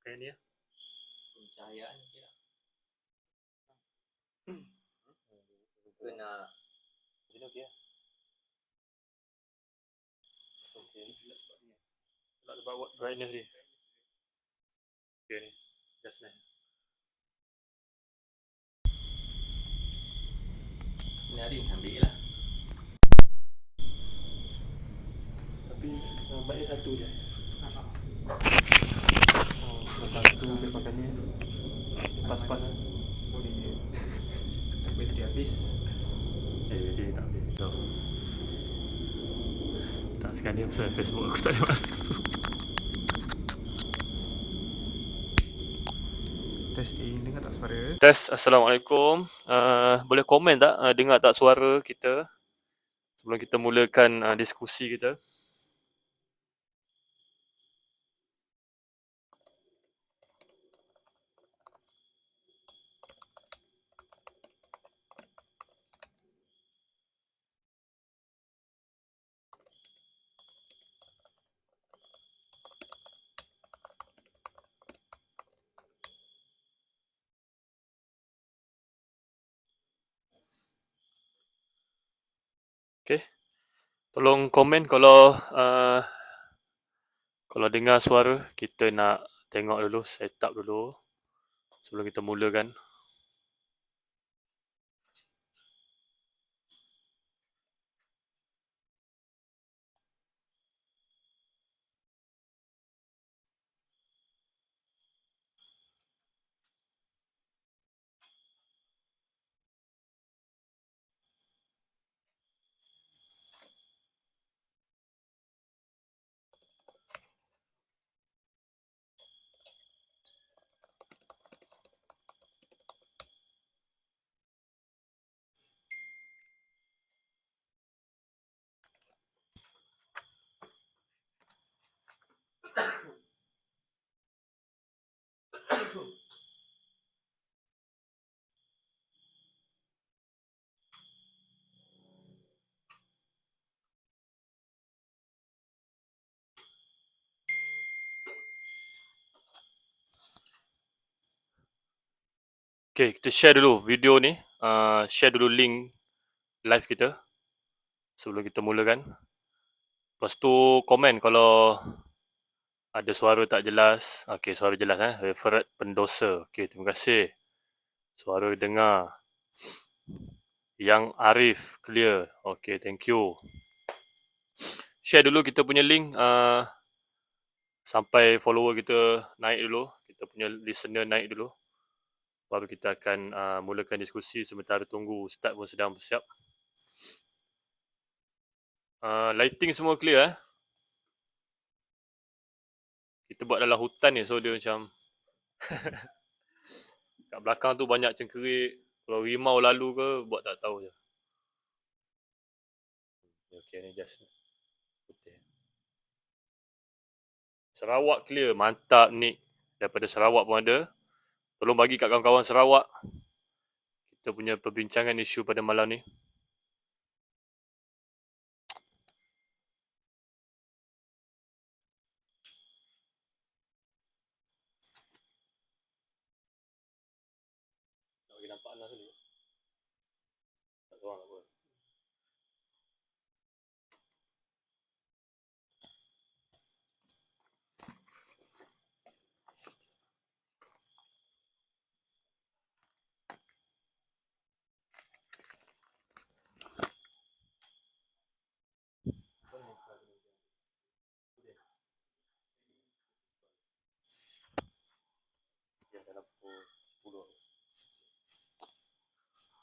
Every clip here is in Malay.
pakai ni ya. Pencahayaan okey tak? Kena Ini okey ya. Okey. Tak sebab buat brightness ni. Okey ni. Just ni. ni hari ambil lah. Tapi baiknya satu je. Satu dia pakai ni. Pas-pas lah. Boleh je. Tapi tadi habis. Dia tak habis. So. Tak sekali pasal Facebook aku tak boleh masuk. Testing, dengar tak suara? Test, Assalamualaikum. Boleh komen tak? Dengar tak suara kita? Sebelum kita mulakan diskusi kita. Okay. Tolong komen kalau dengar suara. Kita nak tengok dulu, set up dulu sebelum kita mulakan. Okay, kita share dulu video ni. Share dulu link live kita sebelum kita mulakan. Lepas tu komen kalau ada suara tak jelas. Okay, suara jelas Referat pendosa. Okay, terima kasih. Suara dengar. Yang Arif clear. Okay, thank you. Share dulu kita punya link sampai follower kita naik dulu. Kita punya listener naik dulu. Baru kita akan mulakan diskusi. Sementara tunggu Ustaz pun sedang bersiap. Lighting semua clear Kita buat dalam hutan ni, so dia macam kat belakang tu banyak cengkerik. Kalau rimau lalu ke, buat tak tahu je. Okay, ni just putih. Sarawak clear, mantap Nick. Daripada Sarawak pun ada. Tolong bagi kat kawan-kawan Sarawak. Kita punya perbincangan isu pada malam ni. Nak bagi nampak Anas dulu. Tak seorang apa.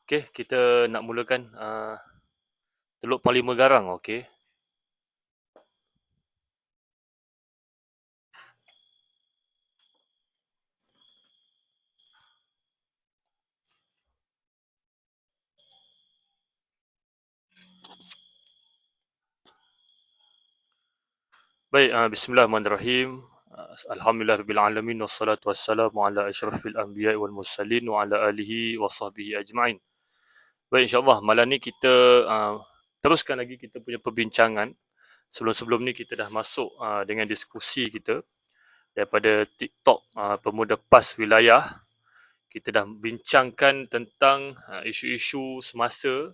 Okay, kita nak mulakan Teluk Parlimen Garang, okay. Baik, bismillahirrahmanirrahim. Alhamdulillahirrahmanirrahim. Wassalatu wassalamu ala ashrafil anbiya wal mursalin wa ala alihi wa sahbihi ajma'in. Baik, insyaAllah malam ni kita teruskan lagi kita punya perbincangan. Sebelum-sebelum ni kita dah masuk dengan diskusi kita. daripada TikTok Pemuda PAS Wilayah. Kita dah bincangkan tentang isu-isu semasa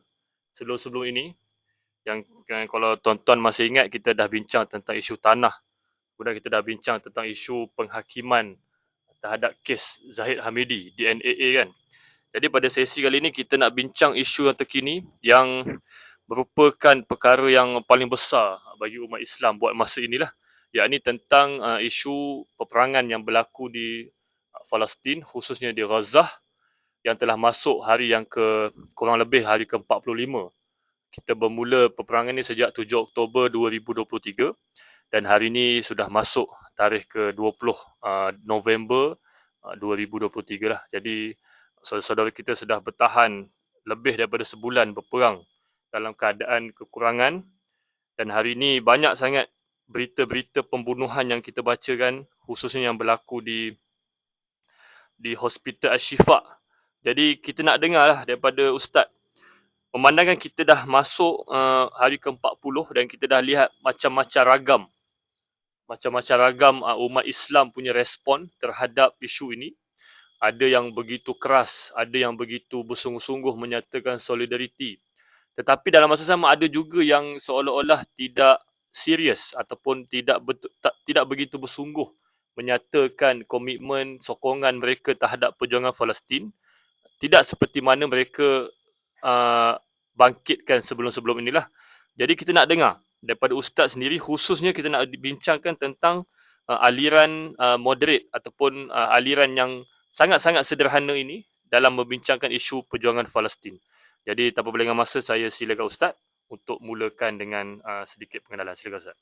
sebelum-sebelum ini. Yang kalau tuan-tuan masih ingat, kita dah bincang tentang isu tanah. Kemudian kita dah bincang tentang isu penghakiman terhadap kes Zahid Hamidi di NAA kan. Jadi pada sesi kali ini kita nak bincang isu yang terkini yang merupakan perkara yang paling besar bagi umat Islam buat masa inilah, yakni tentang isu peperangan yang berlaku di Palestin, khususnya di Gaza, yang telah masuk hari yang kurang lebih hari ke-45. Kita bermula peperangan ini sejak 7 Oktober 2023 dan hari ini sudah masuk tarikh ke-20 November 2023 lah. Jadi saudara-saudara kita sudah bertahan lebih daripada sebulan berperang dalam keadaan kekurangan, dan hari ini banyak sangat berita-berita pembunuhan yang kita bacakan, khususnya yang berlaku di Hospital Al-Shifa. Jadi kita nak dengar lah daripada Ustaz. Memandangkan kita dah masuk hari ke-40 dan kita dah lihat macam-macam ragam umat Islam punya respon terhadap isu ini. Ada yang begitu keras, ada yang begitu bersungguh-sungguh menyatakan solidariti. Tetapi dalam masa sama ada juga yang seolah-olah tidak serius ataupun tidak begitu bersungguh menyatakan komitmen sokongan mereka terhadap perjuangan Palestin. Tidak seperti mana mereka bangkitkan sebelum-sebelum inilah. Jadi kita nak dengar daripada Ustaz sendiri, khususnya kita nak bincangkan tentang aliran moderate ataupun aliran yang sangat-sangat sederhana ini dalam membincangkan isu perjuangan Palestin. Jadi tanpa berlengah masa, saya silakan Ustaz untuk mulakan dengan sedikit pengenalan. Silakan Ustaz.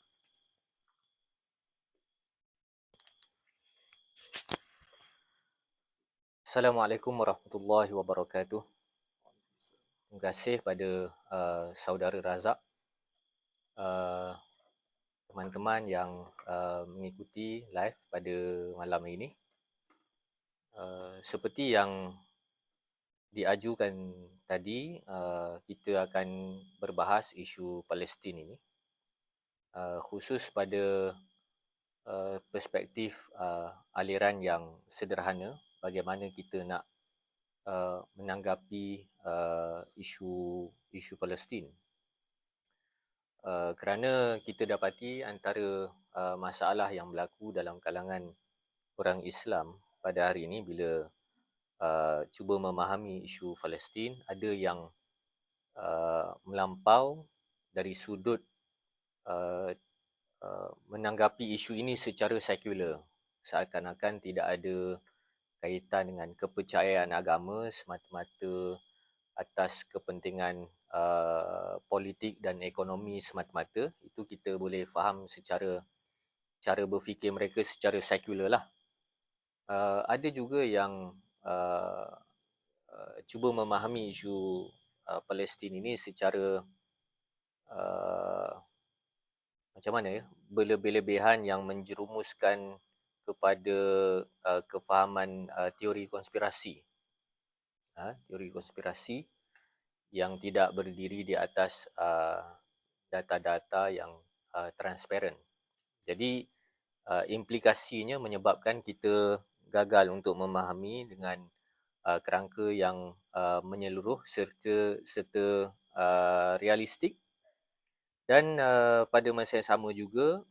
Assalamualaikum warahmatullahi wabarakatuh. Terima kasih pada saudara Razak, teman-teman yang mengikuti live pada malam ini. Seperti yang diajukan tadi, kita akan berbahas isu Palestin ini, khusus pada perspektif aliran yang sederhana, bagaimana kita nak menanggapi isu Palestin. Kerana kita dapati antara masalah yang berlaku dalam kalangan orang Islam pada hari ini bila cuba memahami isu Palestin, ada yang melampau dari sudut menanggapi isu ini secara sekular, seakan-akan tidak ada kaitan dengan kepercayaan agama, semata-mata atas kepentingan politik dan ekonomi semata-mata. Itu kita boleh faham secara cara berfikir mereka secara sekular lah. Ada juga yang cuba memahami isu Palestin ini secara macam mana ya, berlebih-lebihan yang menjerumuskan kepada kefahaman teori konspirasi. Teori konspirasi yang tidak berdiri di atas data-data yang transparent. Jadi implikasinya menyebabkan kita gagal untuk memahami dengan kerangka yang menyeluruh serta realistik. Dan pada masa yang sama juga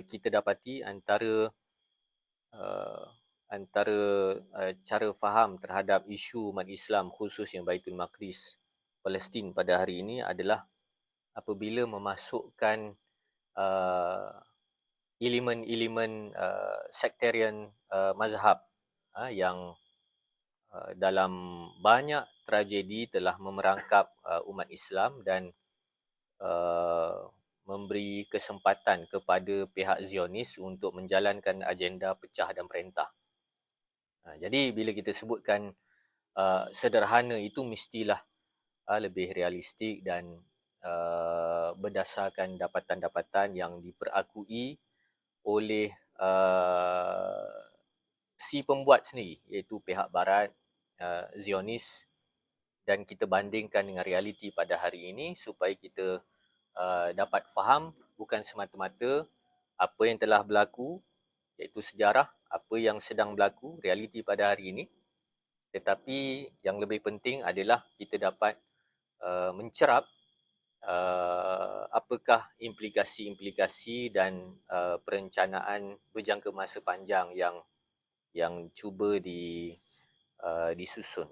kita dapati antara cara faham terhadap isu umat Islam khususnya Baitul Maqdis Palestin pada hari ini adalah apabila memasukkan elemen-elemen sektarian mazhab yang dalam banyak tragedi telah memerangkap umat Islam dan memberi kesempatan kepada pihak Zionis untuk menjalankan agenda pecah dan perintah. Jadi bila kita sebutkan sederhana, itu mestilah lebih realistik dan berdasarkan dapatan-dapatan yang diperakui oleh si pembuat sendiri, iaitu pihak barat, Zionis, dan kita bandingkan dengan realiti pada hari ini supaya kita dapat faham bukan semata-mata apa yang telah berlaku iaitu sejarah apa yang sedang berlaku, realiti pada hari ini. Tetapi yang lebih penting adalah kita dapat mencerap apakah implikasi-implikasi dan perencanaan berjangka masa panjang yang cuba disusun.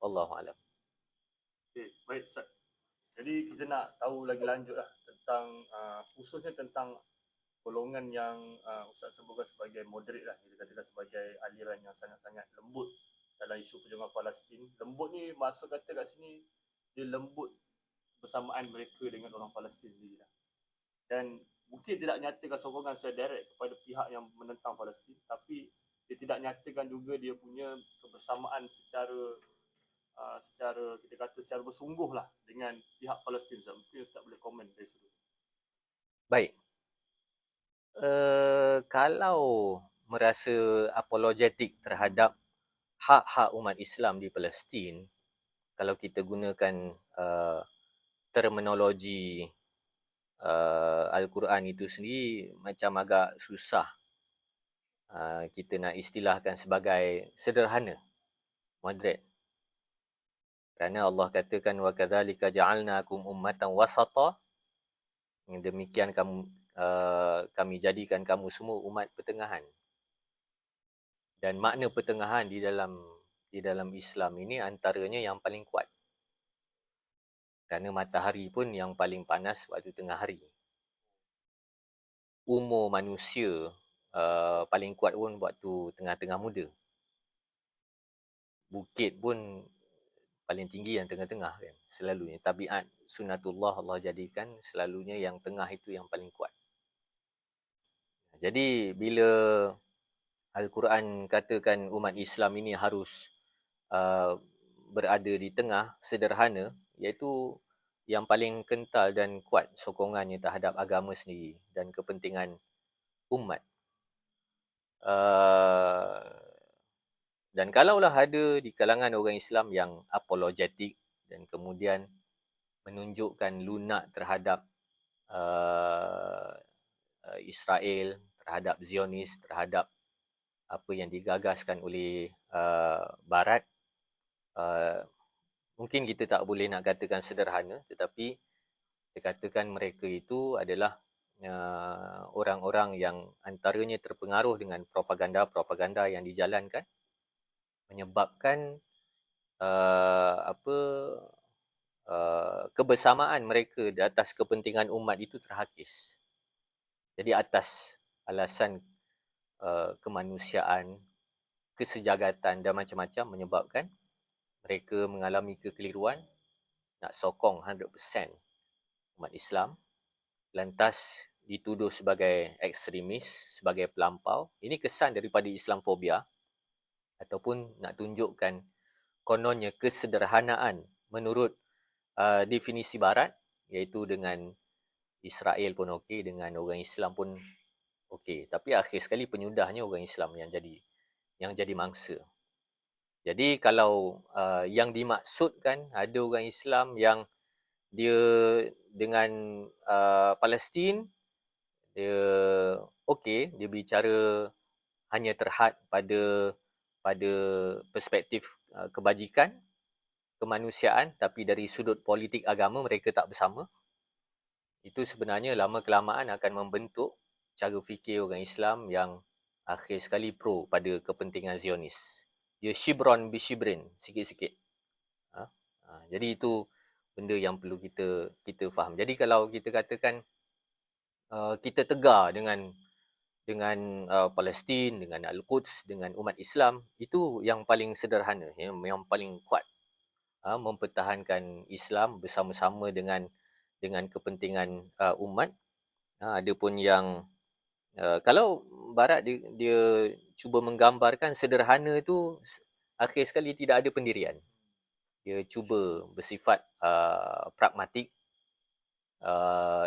Wallahualam. Okay, baik Ustaz. Jadi kita nak tahu lagi lanjut lah tentang khususnya tentang golongan yang Ustaz sebutkan sebagai moderate lah, kita katakan sebagai aliran yang sangat-sangat lembut dalam isu perjuangan Palestin. Lembut ni maksud kata kat sini dia lembut bersamaan mereka dengan orang Palestin sendiri lah. Dan mungkin tidak nyatakan sokongan secara direct kepada pihak yang menentang Palestin, tapi dia tidak nyatakan juga dia punya kebersamaan secara kita kata secara bersungguh lah dengan pihak Palestin. Mungkin Ustaz boleh komen dari situ. Baik. Kalau merasa apologetik terhadap hak-hak umat Islam di Palestin, kalau kita gunakan terminologi Al-Quran itu sendiri macam agak susah. Kita nak istilahkan sebagai sederhana, moderate. Kerana Allah katakan wa kadzalika ja'alnakum ummatan wasata. Demikian kami jadikan kamu semua umat pertengahan. Dan makna pertengahan di dalam Islam ini antaranya yang paling kuat. Kerana matahari pun yang paling panas waktu tengah hari. Umur manusia paling kuat pun waktu tengah-tengah muda. Bukit pun paling tinggi yang tengah-tengah kan, selalunya. Tabiat sunatullah Allah jadikan selalunya yang tengah itu yang paling kuat. Jadi bila Al-Quran katakan umat Islam ini harus berada di tengah, sederhana, iaitu yang paling kental dan kuat sokongannya terhadap agama sendiri dan kepentingan umat. Dan kalaulah ada di kalangan orang Islam yang apologetik dan kemudian menunjukkan lunak terhadap Israel, terhadap Zionis, terhadap apa yang digagaskan oleh Barat, mungkin kita tak boleh nak katakan sederhana, tetapi kita katakan mereka itu adalah orang-orang yang antaranya terpengaruh dengan propaganda yang dijalankan, menyebabkan kebersamaan mereka di atas kepentingan umat itu terhakis. Jadi atas alasan kemanusiaan, kesejahteraan dan macam-macam menyebabkan mereka mengalami kekeliruan nak sokong 100% umat Islam, lantas dituduh sebagai ekstremis, sebagai pelampau. Ini kesan daripada Islamfobia, ataupun nak tunjukkan kononnya kesederhanaan menurut definisi Barat, iaitu dengan Israel pun okey, dengan orang Islam pun okey. Tapi akhir sekali penyudahnya orang Islam yang jadi mangsa. Jadi kalau yang dimaksudkan ada orang Islam yang dia dengan Palestin, dia okey, dia bicara hanya terhad pada perspektif kebajikan, kemanusiaan, tapi dari sudut politik agama mereka tak bersama. Itu sebenarnya lama kelamaan akan membentuk cara fikir orang Islam yang akhir sekali pro pada kepentingan Zionis. Dia shibron bi shibrin, sikit-sikit. Jadi itu benda yang perlu kita faham. Jadi kalau kita katakan kita tegar dengan Palestin, dengan Al-Quds, dengan umat Islam, itu yang paling sederhana, yang paling kuat. Mempertahankan Islam bersama-sama dengan kepentingan umat. Adapun yang kalau Barat dia cuba menggambarkan sederhana itu akhir sekali tidak ada pendirian. Dia cuba bersifat pragmatik,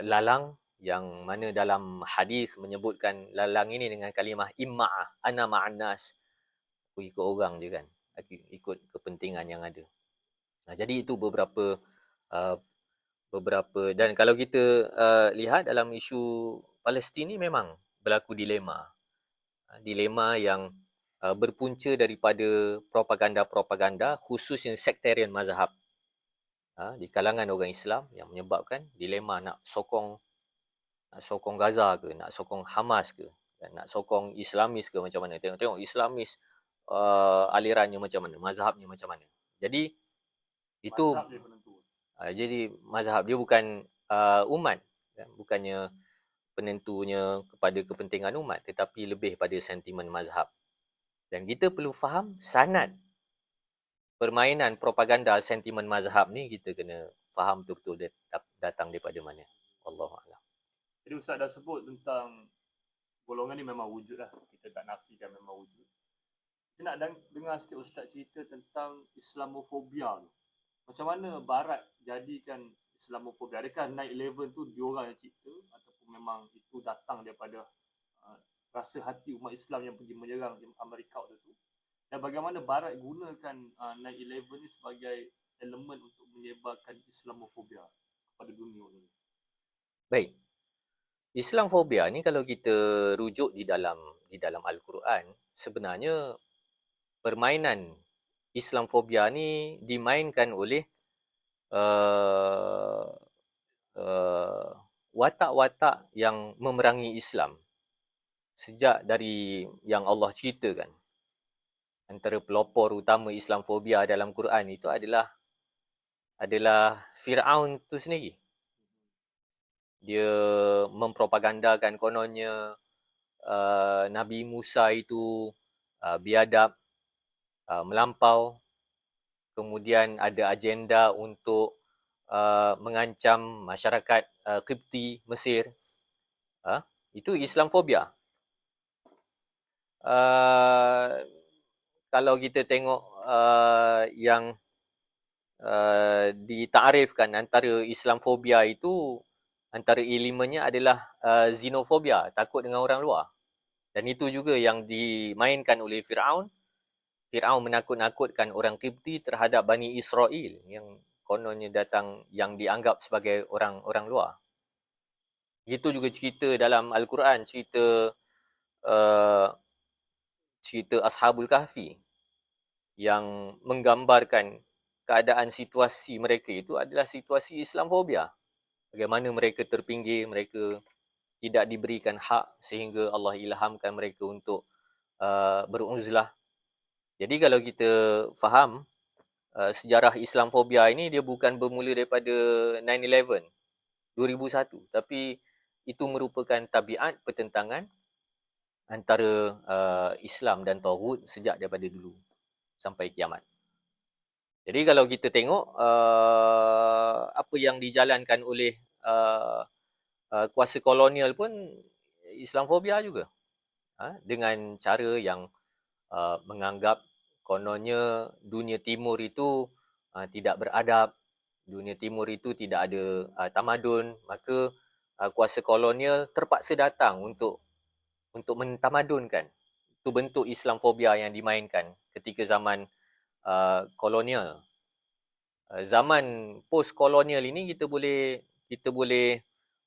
lalang, yang mana dalam hadis menyebutkan lalang ini dengan kalimah imma'ah, ana ma'an nas. Aku ikut orang je kan, aku ikut kepentingan yang ada. Jadi itu beberapa dan kalau kita lihat dalam isu Palestin ni memang berlaku dilema. Dilema yang berpunca daripada propaganda-propaganda khususnya sektarian mazhab di kalangan orang Islam yang menyebabkan dilema nak sokong Gaza ke, nak sokong Hamas ke, dan nak sokong Islamis ke macam mana. Tengok-tengok Islamis alirannya macam mana, mazhabnya macam mana. Jadi itu Mazhab dia penentu. jadi mazhab dia bukan umat, kan? Bukannya penentunya kepada kepentingan umat, tetapi lebih pada sentimen mazhab. Dan kita perlu faham sanad permainan propaganda sentimen mazhab ni, kita kena faham betul-betul dia datang daripada mana. Wallahualam. Jadi Ustaz dah sebut tentang golongan ni memang wujud lah. Kita tak nafikan memang wujud. Kita nak dengar sikit Ustaz cerita tentang Islamofobia tu. Macam mana Barat jadikan Islamofobia? Adakah 9/11 tu diorang yang cipta ataupun memang itu datang daripada rasa hati umat Islam yang pergi menyerang Amerika waktu tu? Dan bagaimana Barat gunakan 9/11 ni sebagai elemen untuk menyebarkan Islamofobia kepada dunia ni? Baik. Islamofobia ni kalau kita rujuk di dalam Al-Quran, sebenarnya permainan Islamofobia ni dimainkan oleh watak-watak yang memerangi Islam sejak dari yang Allah ceritakan. Antara pelopor utama Islamofobia dalam Quran itu adalah Fir'aun tu sendiri. Dia mempropagandakan kononnya Nabi Musa itu biadab, melampau, kemudian ada agenda untuk mengancam masyarakat Qibti Mesir. Itu Islamofobia. Kalau kita tengok yang ditarifkan antara Islamofobia itu, antara elemennya adalah xenofobia, takut dengan orang luar. Dan itu juga yang dimainkan oleh Fir'aun. Fir'aun menakut-nakutkan orang Qibti terhadap Bani Israel yang kononnya datang, yang dianggap sebagai orang luar. Itu juga cerita dalam Al-Quran, cerita Ashabul Kahfi yang menggambarkan keadaan situasi mereka itu adalah situasi Islamofobia. Bagaimana mereka terpinggir, mereka tidak diberikan hak sehingga Allah ilhamkan mereka untuk beruzlah. Jadi kalau kita faham sejarah Islamofobia ini, dia bukan bermula daripada 9/11 2001, tapi itu merupakan tabiat pertentangan antara Islam dan Taghut sejak daripada dulu sampai kiamat. Jadi kalau kita tengok apa yang dijalankan oleh kuasa kolonial pun Islamofobia juga, dengan cara yang menganggap kononnya dunia timur itu tidak beradab, dunia timur itu tidak ada tamadun, maka kuasa kolonial terpaksa datang untuk mentamadunkan. Itu bentuk Islamofobia yang dimainkan ketika zaman kolonial. Zaman post kolonial ini kita boleh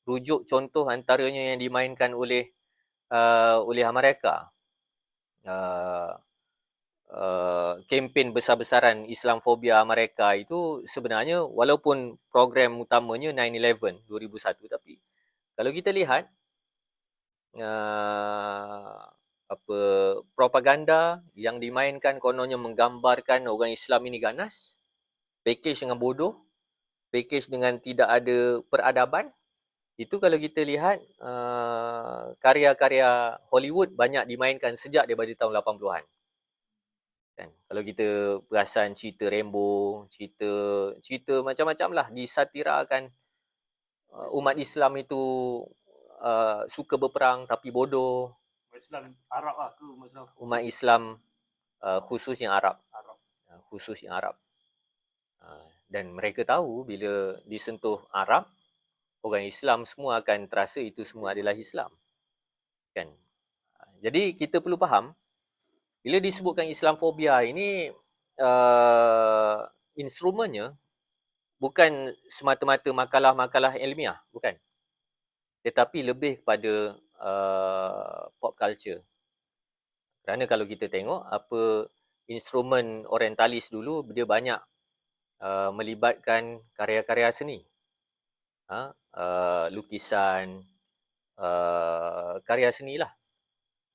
rujuk contoh antaranya yang dimainkan oleh Amerika. Kempen besar-besaran Islamofobia Amerika itu sebenarnya, walaupun program utamanya 9/11 2001, tapi kalau kita lihat propaganda yang dimainkan kononnya menggambarkan orang Islam ini ganas, package dengan bodoh, package dengan tidak ada peradaban. Itu kalau kita lihat karya-karya Hollywood banyak dimainkan sejak daripada tahun 80-an. Kan? Kalau kita perasan cerita Rambo, cerita macam-macam lah disatirakan. Umat Islam itu suka berperang tapi bodoh. Umat Islam Arab lah ke? Umat Islam khususnya Arab. Khususnya Arab. Dan mereka tahu bila disentuh Arab, orang Islam semua akan terasa itu semua adalah Islam. Kan? Jadi kita perlu faham, bila disebutkan Islamofobia ini, instrumennya bukan semata-mata makalah-makalah ilmiah, bukan. Tetapi lebih kepada pop culture. Kerana kalau kita tengok apa instrumen orientalis dulu, dia banyak melibatkan karya-karya seni. Lukisan, karya seni lah.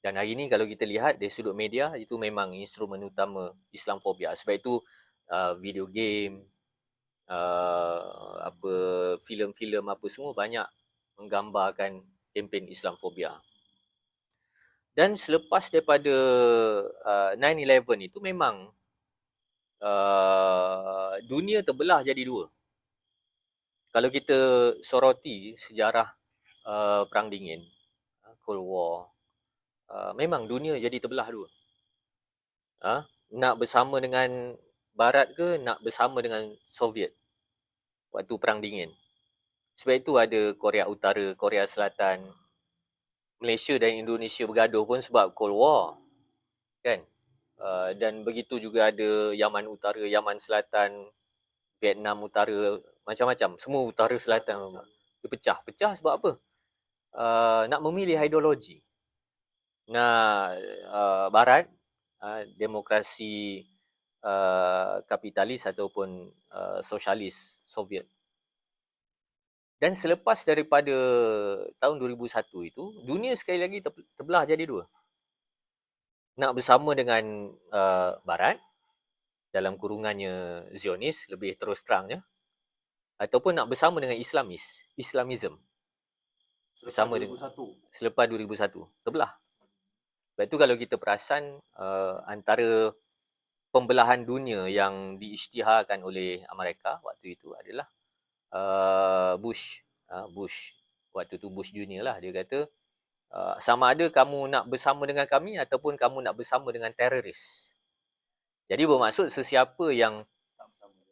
Dan hari ni kalau kita lihat dari sudut media, itu memang instrumen utama Islamfobia. Sebab itu video game, apa filem-filem apa semua banyak menggambarkan kempen Islamfobia. Dan selepas daripada 9/11 itu memang dunia terbelah jadi dua. Kalau kita soroti sejarah Perang Dingin, Cold War, memang dunia jadi terbelah dua. Nak bersama dengan Barat ke nak bersama dengan Soviet waktu Perang Dingin. Sebab itu ada Korea Utara, Korea Selatan, Malaysia dan Indonesia bergaduh pun sebab Cold War, kan? Dan begitu juga ada Yaman Utara, Yaman Selatan, Vietnam Utara, macam-macam. Semua Utara Selatan dia pecah. Pecah sebab apa? Nak memilih ideologi. Barat, demokrasi kapitalis ataupun sosialis Soviet. Dan selepas daripada tahun 2001 itu, dunia sekali lagi terbelah jadi dua. Nak bersama dengan Barat, dalam kurungannya Zionis, lebih terus terangnya, ataupun nak bersama dengan Islamism. Bersama dengan selepas 2001, terbelah. Sebab itu kalau kita perasan antara pembelahan dunia yang diisytiharkan oleh Amerika waktu itu adalah Bush. Waktu tu Bush Junior lah, dia kata sama ada kamu nak bersama dengan kami ataupun kamu nak bersama dengan teroris. Jadi bermaksud sesiapa yang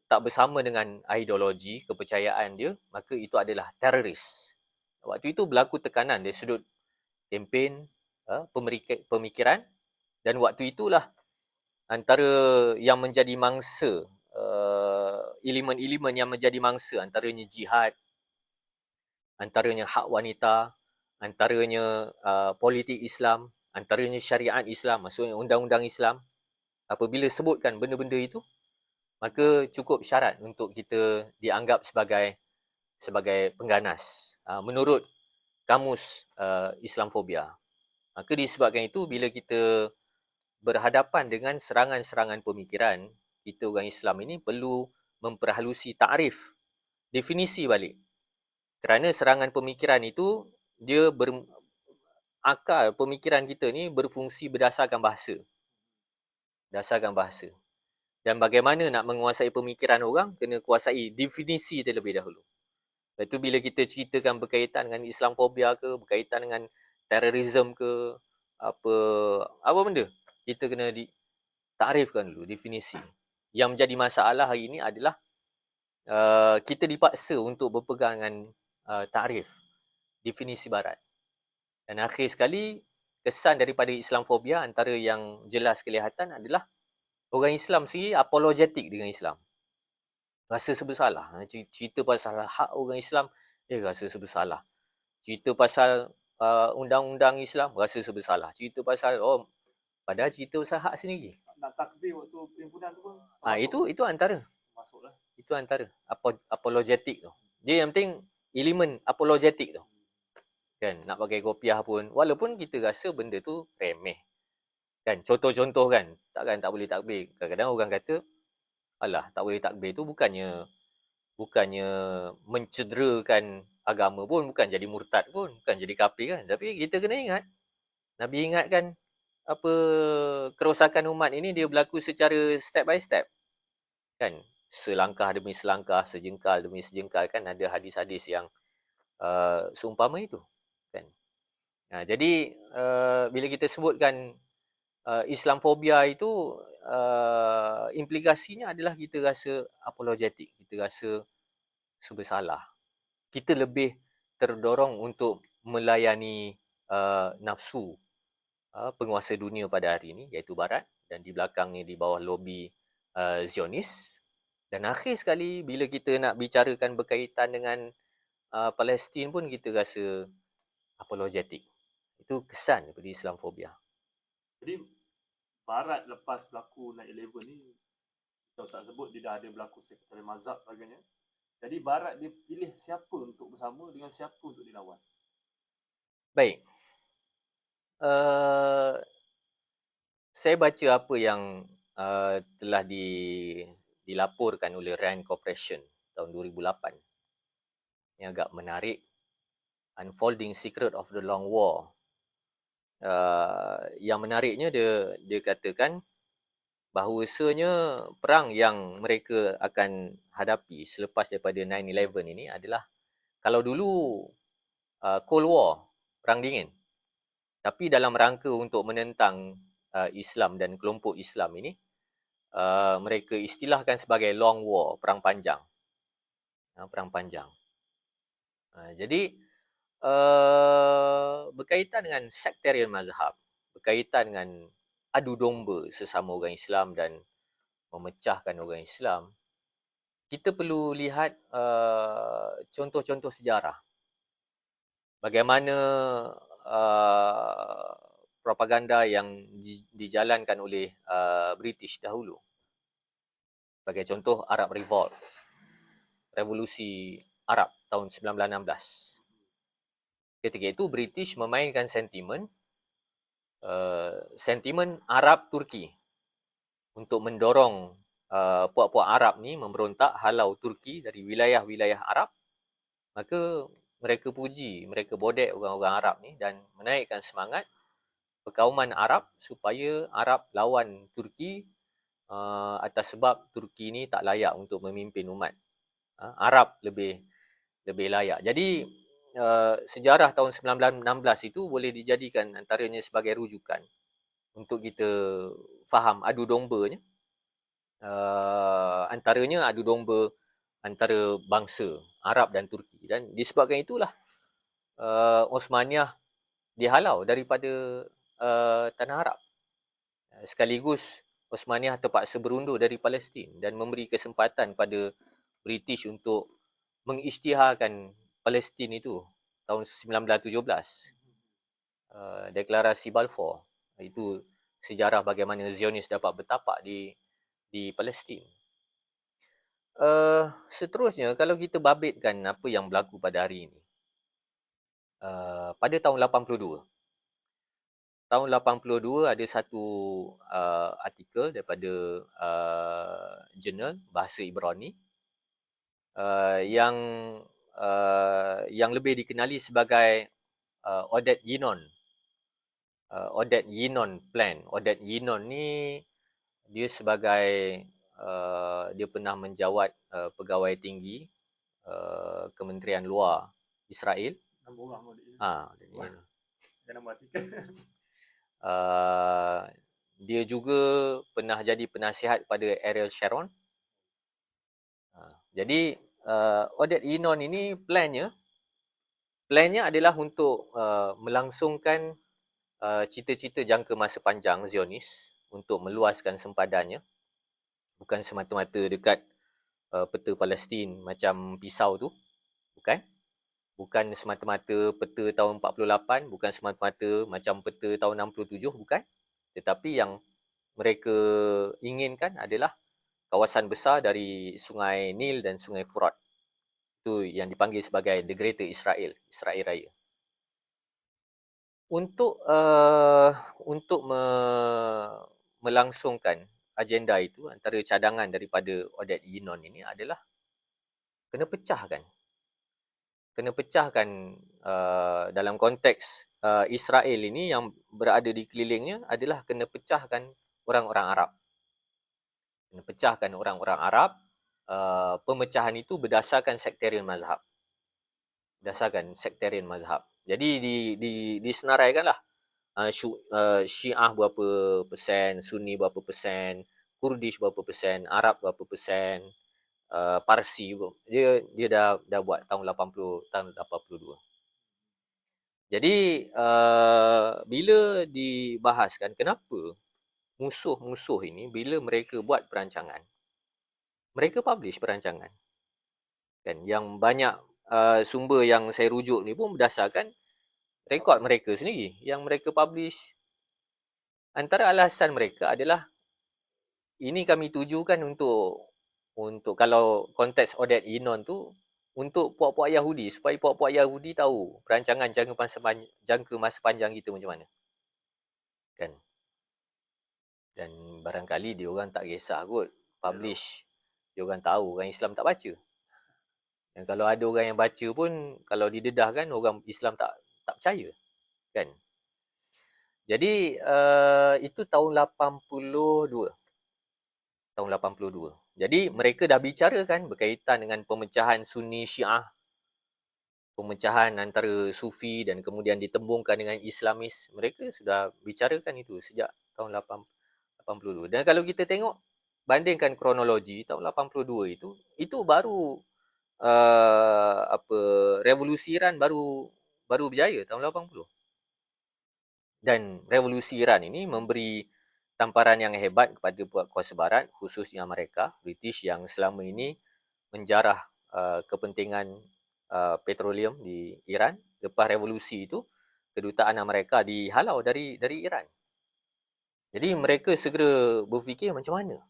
tak bersama dengan ideologi, kepercayaan dia, maka itu adalah teroris. Waktu itu berlaku tekanan dari sudut kempen, pemikiran, dan waktu itulah antara yang menjadi mangsa, elemen-elemen yang menjadi mangsa, antaranya jihad, antaranya hak wanita, antaranya politik Islam, antaranya syariat Islam, maksudnya undang-undang Islam. Apabila sebutkan benda-benda itu, maka cukup syarat untuk kita dianggap sebagai pengganas menurut kamus Islamfobia. Maka disebabkan itu, bila kita berhadapan dengan serangan-serangan pemikiran, kita orang Islam ini perlu memperhalusi takrif, definisi balik. Kerana serangan pemikiran itu, dia akal pemikiran kita ni berfungsi berdasarkan bahasa. Dan bagaimana nak menguasai pemikiran orang, kena kuasai definisi terlebih dahulu. Lepas tu bila kita ceritakan berkaitan dengan Islamfobia ke, berkaitan dengan terorisme ke, apa benda, kita kena takrifkan dulu definisi. Yang menjadi masalah hari ini adalah kita dipaksa untuk berpegang dengan takrif, definisi Barat. Dan akhir sekali, kesan daripada Islamfobia antara yang jelas kelihatan adalah orang Islam sendiri apologetik dengan Islam. Rasa sebersalah. Cerita pasal hak orang Islam, dia rasa sebersalah. Cerita pasal undang-undang Islam, rasa sebersalah. Cerita pasal, padahal cerita pasal hak sendiri. Nak takbir waktu perhimpunan tu pun Itu antara. masuklah. Itu antara. Apologetik tu. Dia yang penting elemen apologetik tu. Kan, nak pakai kopiah pun, walaupun kita rasa benda tu remeh. Kan, contoh-contoh kan, takkan tak boleh takbir. Kadang-kadang orang kata, alah, tak boleh takbir tu bukannya mencederakan agama pun, bukan jadi murtad pun, bukan jadi kafir kan. Tapi kita kena ingat, Nabi ingatkan apa kerosakan umat ini dia berlaku secara step by step. Kan, selangkah demi selangkah, sejengkal demi sejengkal, kan ada hadis-hadis yang seumpama itu. Kan. Jadi bila kita sebutkan Islamfobia itu implikasinya adalah kita rasa apologetik, kita rasa sebersalah. Kita lebih terdorong untuk melayani nafsu penguasa dunia pada hari ini, iaitu Barat, dan di belakangnya di bawah lobi Zionis. Dan akhir sekali, bila kita nak bicarakan berkaitan dengan Palestin pun kita rasa apologetik. Itu kesan daripada Islamfobia. Jadi Barat lepas berlaku 9/11 ni, Ustaz sebut dia dah ada berlaku sekretariat mazhab sebagainya. Jadi Barat dia pilih siapa untuk bersama dengan siapa untuk dilawan. Baik. Saya baca apa yang telah dilaporkan oleh Rand Corporation tahun 2008. Yang agak menarik. Unfolding Secret of the Long War. Yang menariknya dia katakan bahawasanya perang yang mereka akan hadapi selepas daripada 9/11 ini adalah, kalau dulu Cold War, perang dingin, tapi dalam rangka untuk menentang Islam dan kelompok Islam ini, mereka istilahkan sebagai Long War, perang panjang. Perang panjang. Jadi berkaitan dengan sektarian mazhab, berkaitan dengan adu domba sesama orang Islam dan memecahkan orang Islam, kita perlu lihat contoh-contoh sejarah. Bagaimana propaganda yang dijalankan oleh British dahulu. Sebagai contoh, Arab Revolt, revolusi Arab tahun 1916. Ketika itu British memainkan sentimen Arab Turki untuk mendorong puak-puak Arab ni memberontak halau Turki dari wilayah-wilayah Arab. Maka mereka puji, mereka bodek orang-orang Arab ni dan menaikkan semangat perkauman Arab supaya Arab lawan Turki atas sebab Turki ni tak layak untuk memimpin umat. Arab lebih layak. Jadi sejarah tahun 1916 itu boleh dijadikan antaranya sebagai rujukan untuk kita faham adu dombanya. Antaranya adu domba antara bangsa Arab dan Turki, dan disebabkan itulah Osmaniyah dihalau daripada tanah Arab. Sekaligus Osmaniyah terpaksa berundur dari Palestin dan memberi kesempatan pada British untuk mengisytiharkan Palestin itu tahun 1917. Deklarasi Balfour. Itu sejarah bagaimana Zionis dapat bertapak di Palestin. Seterusnya, kalau kita babitkan apa yang berlaku pada hari ini. Pada tahun 82. Tahun 82 ada satu artikel daripada jurnal Bahasa Ibrani yang lebih dikenali sebagai Oded Yinon. Oded Yinon Plan. Oded Yinon ni dia sebagai dia pernah menjawat pegawai tinggi Kementerian Luar Israel. Dia juga pernah jadi penasihat pada Ariel Sharon. Jadi Oded Yinon ini plannya adalah untuk melangsungkan cita-cita jangka masa panjang Zionis untuk meluaskan sempadannya, bukan semata-mata dekat peta Palestin macam pisau tu, bukan semata-mata peta tahun 48, bukan semata-mata macam peta tahun 67, bukan, tetapi yang mereka inginkan adalah kawasan besar dari Sungai Nil dan Sungai Furat. Itu yang dipanggil sebagai The Greater Israel, Israel Raya. Untuk melangsungkan agenda itu, antara cadangan daripada Oded Yinon ini adalah kena pecahkan dalam konteks Israel ini yang berada di kelilingnya adalah kena pecahkan orang-orang Arab. Pemecahan itu berdasarkan sektarian mazhab. Jadi disenaraikanlah Syiah berapa persen, Sunni berapa persen, Kurdish berapa persen, Arab berapa persen, Parsi. Dia dah buat tahun 82. Jadi bila dibahaskan kenapa musuh-musuh ini bila mereka buat perancangan, mereka publish perancangan. Dan yang banyak sumber yang saya rujuk ni pun berdasarkan rekod mereka sendiri yang mereka publish Antara alasan mereka adalah ini kami tujukan untuk kalau konteks Oded Inon tu untuk puak-puak Yahudi, supaya puak-puak Yahudi tahu perancangan jangka masa panjang kita macam mana. Kan? Dan barangkali dia orang tak kisah kot publish. Dia orang tahu orang Islam tak baca. Dan kalau ada orang yang baca pun, kalau didedahkan, orang Islam tak percaya. Kan? Jadi itu tahun 82. Tahun 82. Jadi mereka dah bicarakan berkaitan dengan pemecahan Sunni Syiah, pemecahan antara Sufi dan kemudian ditembungkan dengan Islamis. Mereka sudah bicarakan itu sejak tahun 82. Dan kalau kita tengok, bandingkan kronologi tahun 82 itu baru revolusi Iran baru berjaya tahun 80. Dan revolusi Iran ini memberi tamparan yang hebat kepada pihak kuasa barat, khususnya Amerika, British yang selama ini menjarah kepentingan petroleum di Iran. Lepas revolusi itu, kedutaan Amerika dihalau dari Iran. Jadi mereka segera berfikir macam mana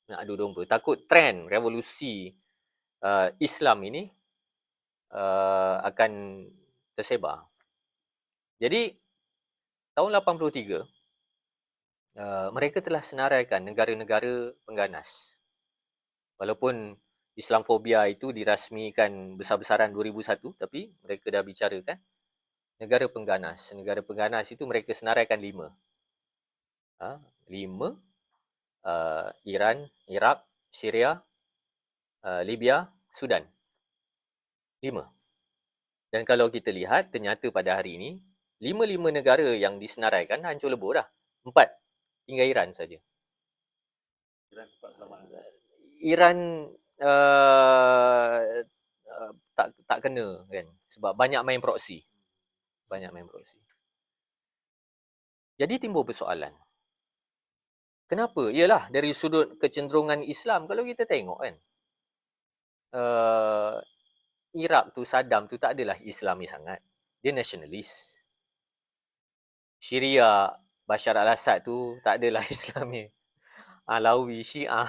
nak adu domba. Takut trend revolusi Islam ini akan tersebar. Jadi tahun 83, mereka telah senaraikan negara-negara pengganas. Walaupun Islamfobia itu dirasmikan besar-besaran 2001, tapi mereka dah bicarakan negara pengganas. Negara pengganas itu mereka senaraikan 5. 5, Iran, Iraq, Syria, Libya, Sudan. 5. Dan kalau kita lihat, ternyata pada hari ini, 5 negara yang disenaraikan hancur lebur dah. 4, tinggal Iran saja. Iran sempat selamat. Iran tak kena kan, sebab banyak main proxy. Jadi timbul persoalan. Kenapa? Ialah dari sudut kecenderungan Islam, kalau kita tengok kan, Iraq tu, Saddam tu tak adalah Islami sangat. Dia nasionalis. Syria, Bashar al-Assad tu tak adalah Islami. Alawi, Syiah.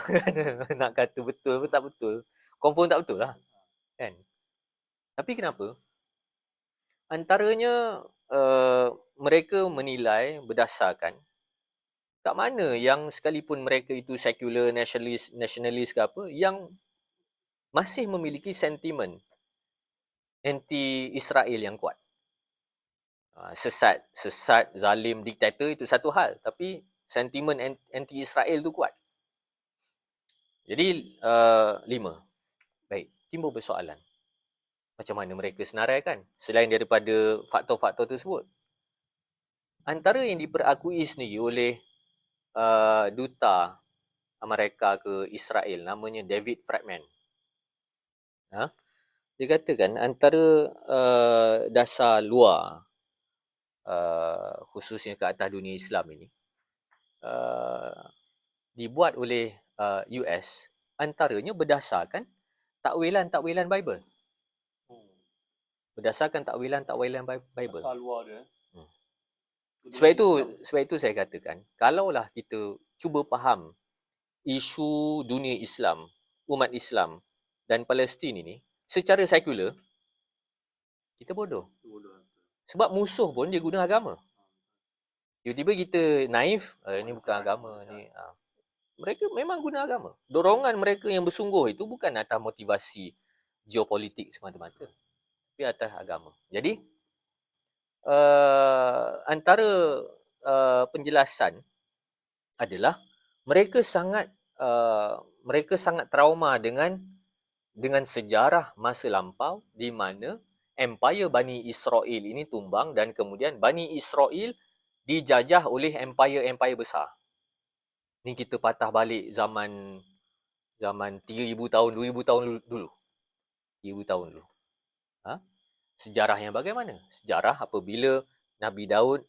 Nak kata betul pun tak betul. Confirm tak betul lah. Kan? Tapi kenapa? Antaranya mereka menilai berdasarkan kat mana yang sekalipun mereka itu secular, nationalist ke apa, yang masih memiliki sentimen anti-Israel yang kuat. Sesat, zalim, diktator itu satu hal, tapi sentimen anti-Israel tu kuat. Jadi 5. Baik, timbul persoalan. Macam mana mereka senaraikan selain daripada faktor-faktor tersebut. Antara yang diperakui sendiri oleh duta Amerika ke Israel, namanya David Friedman. Dia katakan antara dasar luar, khususnya ke atas dunia Islam ini, dibuat oleh US, antaranya berdasarkan takwilan Bible. Berdasarkan takwilan Bible. Asal luar dia. Sebab itu saya katakan, kalaulah kita cuba faham isu dunia Islam, umat Islam dan Palestin ini secara sekular, kita bodoh. Sebab musuh pun dia guna agama. Tiba-tiba kita naif, ini bukan agama ni. Mereka memang guna agama. Dorongan mereka yang bersungguh itu bukan atas motivasi geopolitik semata-mata, tapi atas agama. Jadi antara penjelasan adalah mereka sangat trauma dengan sejarah masa lampau di mana empire Bani Israel ini tumbang dan kemudian Bani Israel dijajah oleh empire besar. Ni kita patah balik zaman 3000 tahun, 2000 tahun dulu. 1000 tahun dulu. Sejarah yang bagaimana? Sejarah apabila Nabi Daud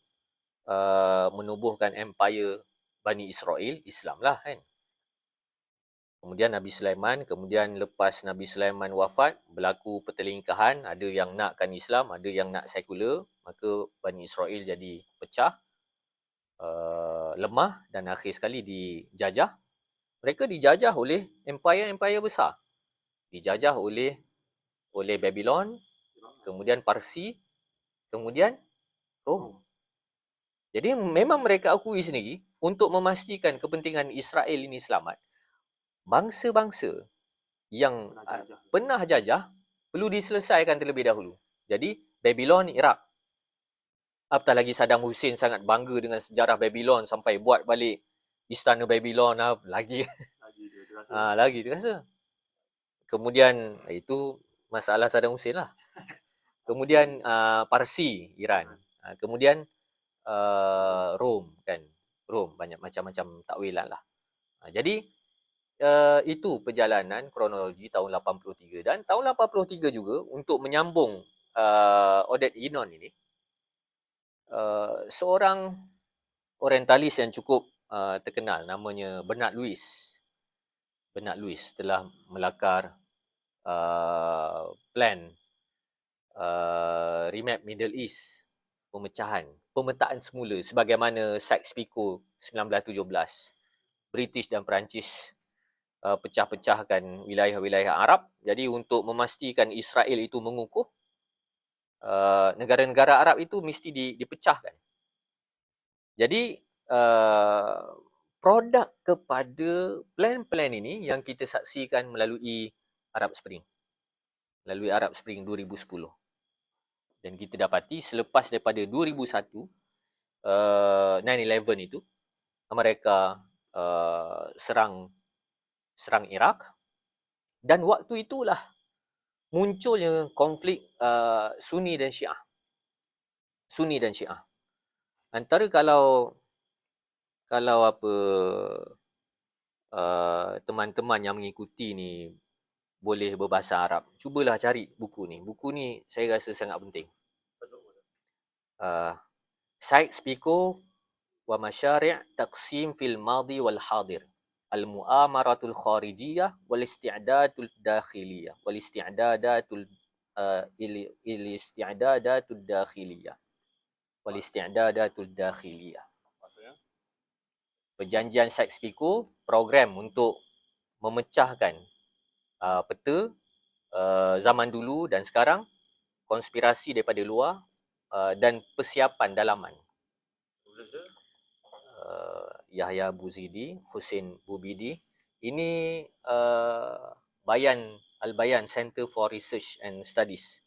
menubuhkan empire Bani Israel, Islam lah kan. Kemudian Nabi Sulaiman, kemudian lepas Nabi Sulaiman wafat, berlaku pertelingkahan, ada yang nakkan Islam, ada yang nak sekular, maka Bani Israel jadi pecah. lemah dan akhir sekali dijajah. Mereka dijajah oleh empire-empire besar. Dijajah oleh Babylon, kemudian Parsi, kemudian Rom. Jadi memang mereka akui sendiri untuk memastikan kepentingan Israel ini selamat. Bangsa-bangsa yang pernah jajah perlu diselesaikan terlebih dahulu. Jadi Babylon, Iraq. Apatah lagi Saddam Hussein sangat bangga dengan sejarah Babylon sampai buat balik istana Babylon lagi lagi dirasa. Kemudian itu masalah Saddam Hussein lah. Kemudian Parsi, Iran. Kemudian Rom kan. Rom banyak macam-macam takwilan lah. Jadi itu perjalanan kronologi tahun 83 dan tahun 83 juga untuk menyambung Oded Yinon ini. Seorang orientalis yang cukup terkenal namanya Bernard Lewis. Bernard Lewis telah melakar plan remap Middle East, pemetaan semula sebagaimana Sykes-Picot 1917. British dan Perancis pecah-pecahkan wilayah-wilayah Arab. Jadi untuk memastikan Israel itu mengukuh, negara-negara Arab itu mesti dipecahkan. Jadi produk kepada plan-plan ini yang kita saksikan melalui Arab Spring. Melalui Arab Spring 2010. Dan kita dapati selepas daripada 2001, 9/11 itu, Amerika serang Iraq, dan waktu itulah munculnya konflik Sunni dan Syiah. Antara kalau teman-teman yang mengikuti ni boleh berbahasa Arab, cubalah cari buku ni. Buku ni saya rasa sangat penting. Sykes-Picot wa Masyari' Taqsim fil Madi wal Hadir. Al-Mu'amaratul Kharijiyah wal Isti'dadatul Dakhiliyah. Wal Isti'dadatul Dakhiliyah. Wal Isti'dadatul Dakhiliyah. Perjanjian Sykes-Picot, program untuk memecahkan peta zaman dulu dan sekarang, konspirasi daripada luar dan persiapan dalaman. Yahya Buzidi, Hussein Bubidi. Ini Al-Bayan Center for Research and Studies.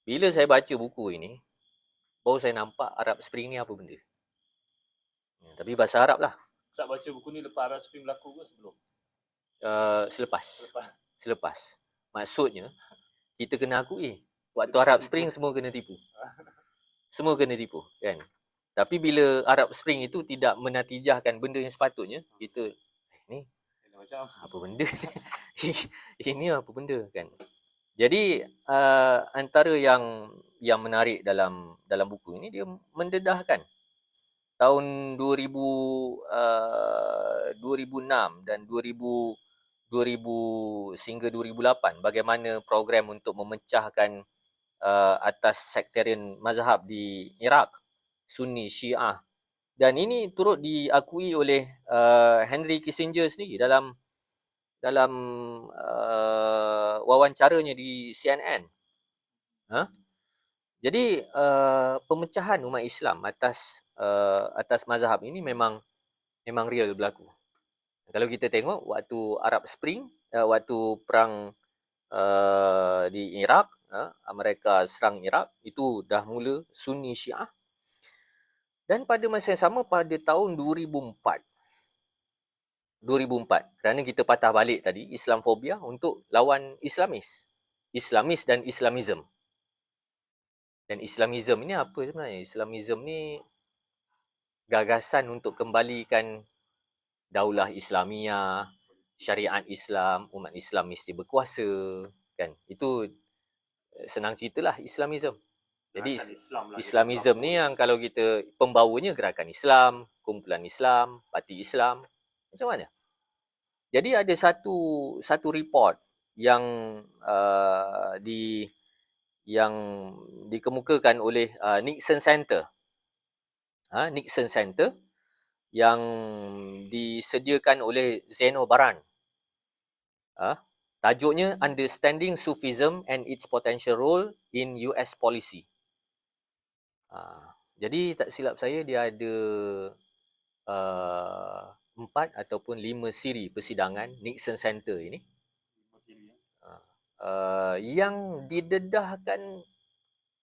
Bila saya baca buku ini, baru saya nampak Arab Spring ni apa benda. Tapi bahasa Arab lah. Tak baca buku ni lepas Arab Spring berlaku ke sebelum? Selepas. Maksudnya, kita kena akui, waktu Arab Spring semua kena tipu. Semua kena tipu, kan? Tapi bila Arab Spring itu tidak menatijahkan benda yang sepatutnya, kita ni apa benda ni? Ini apa benda, kan? Jadi antara yang menarik dalam buku ini, dia mendedahkan tahun 2006 dan 2000 sehingga 2008 bagaimana program untuk memecahkan atas sektarian mazhab di Iraq, Sunni, Syiah. Dan ini turut diakui oleh Henry Kissinger sendiri dalam wawancaranya di CNN. Jadi pemecahan umat Islam atas mazhab ini memang real berlaku. Kalau kita tengok waktu Arab Spring, waktu perang di Iraq, Amerika serang Iraq, itu dah mula Sunni Syiah. Dan pada masa yang sama pada tahun 2004, kerana kita patah balik tadi Islamfobia untuk lawan Islamis dan Islamism. Dan Islamism ini apa sebenarnya? Islamism ni gagasan untuk kembalikan Daulah Islamiyah, syariat Islam, umat Islam mesti berkuasa, kan? Itu senang ceritalah Islamism. Jadi Islamism ni yang kalau kita pembawanya gerakan Islam, kumpulan Islam, parti Islam, macam mana? Jadi ada satu report yang dikemukakan oleh Nixon Center. Nixon Center, yang disediakan oleh Zeno Baran. Tajuknya Understanding Sufism and its Potential Role in US Policy. Jadi tak silap saya dia ada 4 ataupun 5 siri persidangan Nixon Center ini, yang didedahkan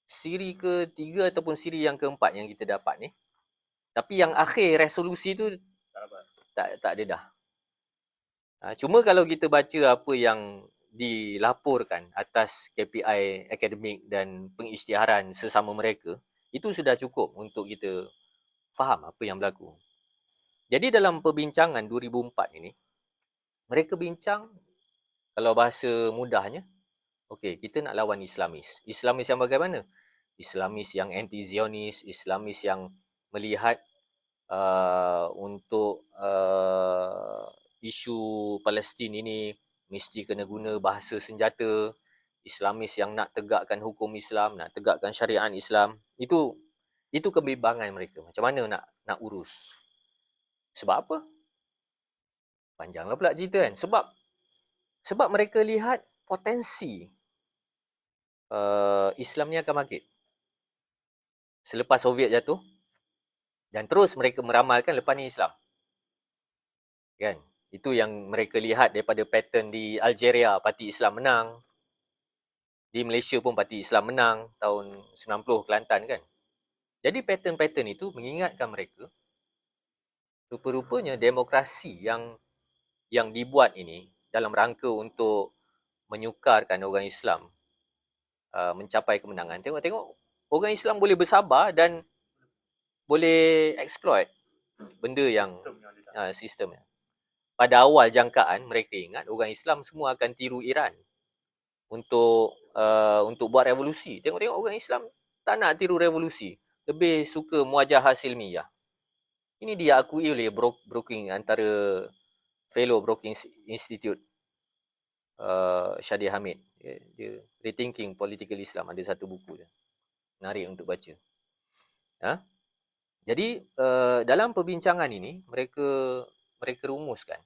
siri ketiga ataupun siri yang keempat yang kita dapat ni. Tapi yang akhir resolusi tu tak dedah. Cuma kalau kita baca apa yang dilaporkan atas KPI akademik dan pengisytiharan sesama mereka, itu sudah cukup untuk kita faham apa yang berlaku. Jadi dalam perbincangan 2004 ini, mereka bincang, kalau bahasa mudahnya, okey, kita nak lawan Islamis. Islamis yang bagaimana? Islamis yang anti-Zionis, Islamis yang melihat untuk isu Palestin ini mesti kena guna bahasa senjata, Islamis yang nak tegakkan hukum Islam, nak tegakkan syariat Islam. Itu kebimbangan mereka. Macam mana nak urus? Sebab apa? Panjanglah pula cerita kan. Sebab mereka lihat potensi Islam ni akan bangkit selepas Soviet jatuh, dan terus mereka meramalkan lepas ni Islam. Kan? Itu yang mereka lihat daripada pattern di Algeria, parti Islam menang. Di Malaysia pun parti Islam menang tahun 90 Kelantan kan. Jadi pattern-pattern itu mengingatkan mereka, rupa-rupanya demokrasi yang dibuat ini dalam rangka untuk menyukarkan orang Islam mencapai kemenangan. Tengok orang Islam boleh bersabar dan boleh exploit benda yang sistemnya. Pada awal jangkaan mereka ingat orang Islam semua akan tiru Iran untuk buat revolusi. Tengok orang Islam tak nak tiru revolusi, lebih suka muajahah silmiyah. Ini diakui oleh Brookings, antara fellow Brookings Institute, Shadia Hamid. Dia Rethinking Political Islam, ada satu buku dia. Menarik untuk baca. Jadi dalam perbincangan ini mereka rumuskan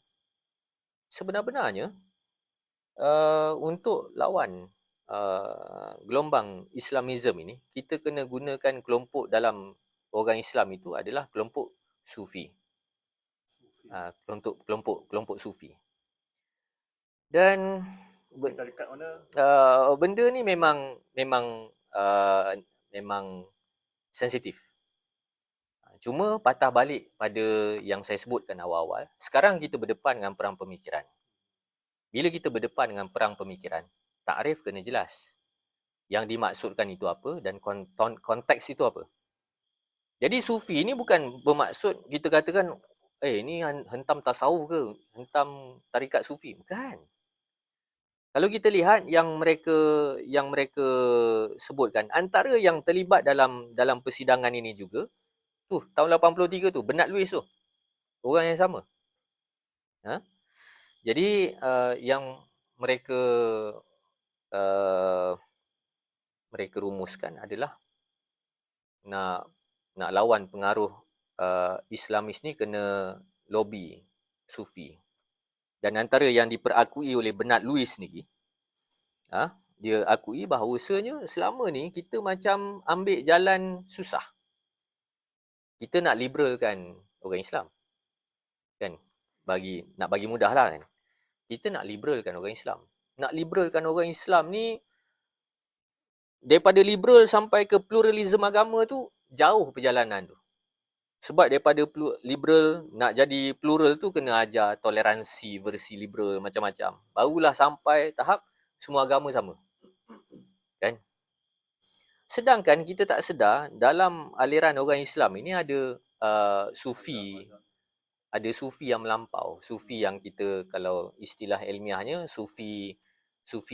sebenar-benarnya untuk lawan gelombang Islamism ini, kita kena gunakan kelompok dalam orang Islam itu adalah kelompok Sufi. Kelompok Sufi. Dan benda ni memang sensitif. Cuma patah balik pada yang saya sebutkan awal-awal. Sekarang kita berdepan dengan perang pemikiran. Bila kita berdepan dengan perang pemikiran, takrif kena jelas. Yang dimaksudkan itu apa dan konteks itu apa. Jadi Sufi ni bukan bermaksud kita katakan, ni hentam tasawuf ke, hentam tarikat Sufi. Bukan. Kalau kita lihat yang mereka sebutkan, antara yang terlibat dalam persidangan ini juga, tahun 83 tu, Bernard Lewis tu. Orang yang sama. Jadi yang mereka rumuskan adalah nak lawan pengaruh Islamis ni kena lobby Sufi. Dan antara yang diperakui oleh Bernard Lewis ni, dia akui bahawasanya selama ni kita macam ambil jalan susah. Kita nak liberalkan orang Islam. Kan? Nak bagi mudah lah kan. Kita nak liberalkan orang Islam. Nak liberalkan orang Islam ni, daripada liberal sampai ke pluralism agama tu, jauh perjalanan tu. Sebab daripada liberal nak jadi plural tu kena ajar toleransi versi liberal macam-macam. Barulah sampai tahap semua agama sama. Kan? Sedangkan kita tak sedar dalam aliran orang Islam ini ada Sufi. Ada Sufi yang melampau. Sufi yang kita, kalau istilah ilmiahnya, Sufi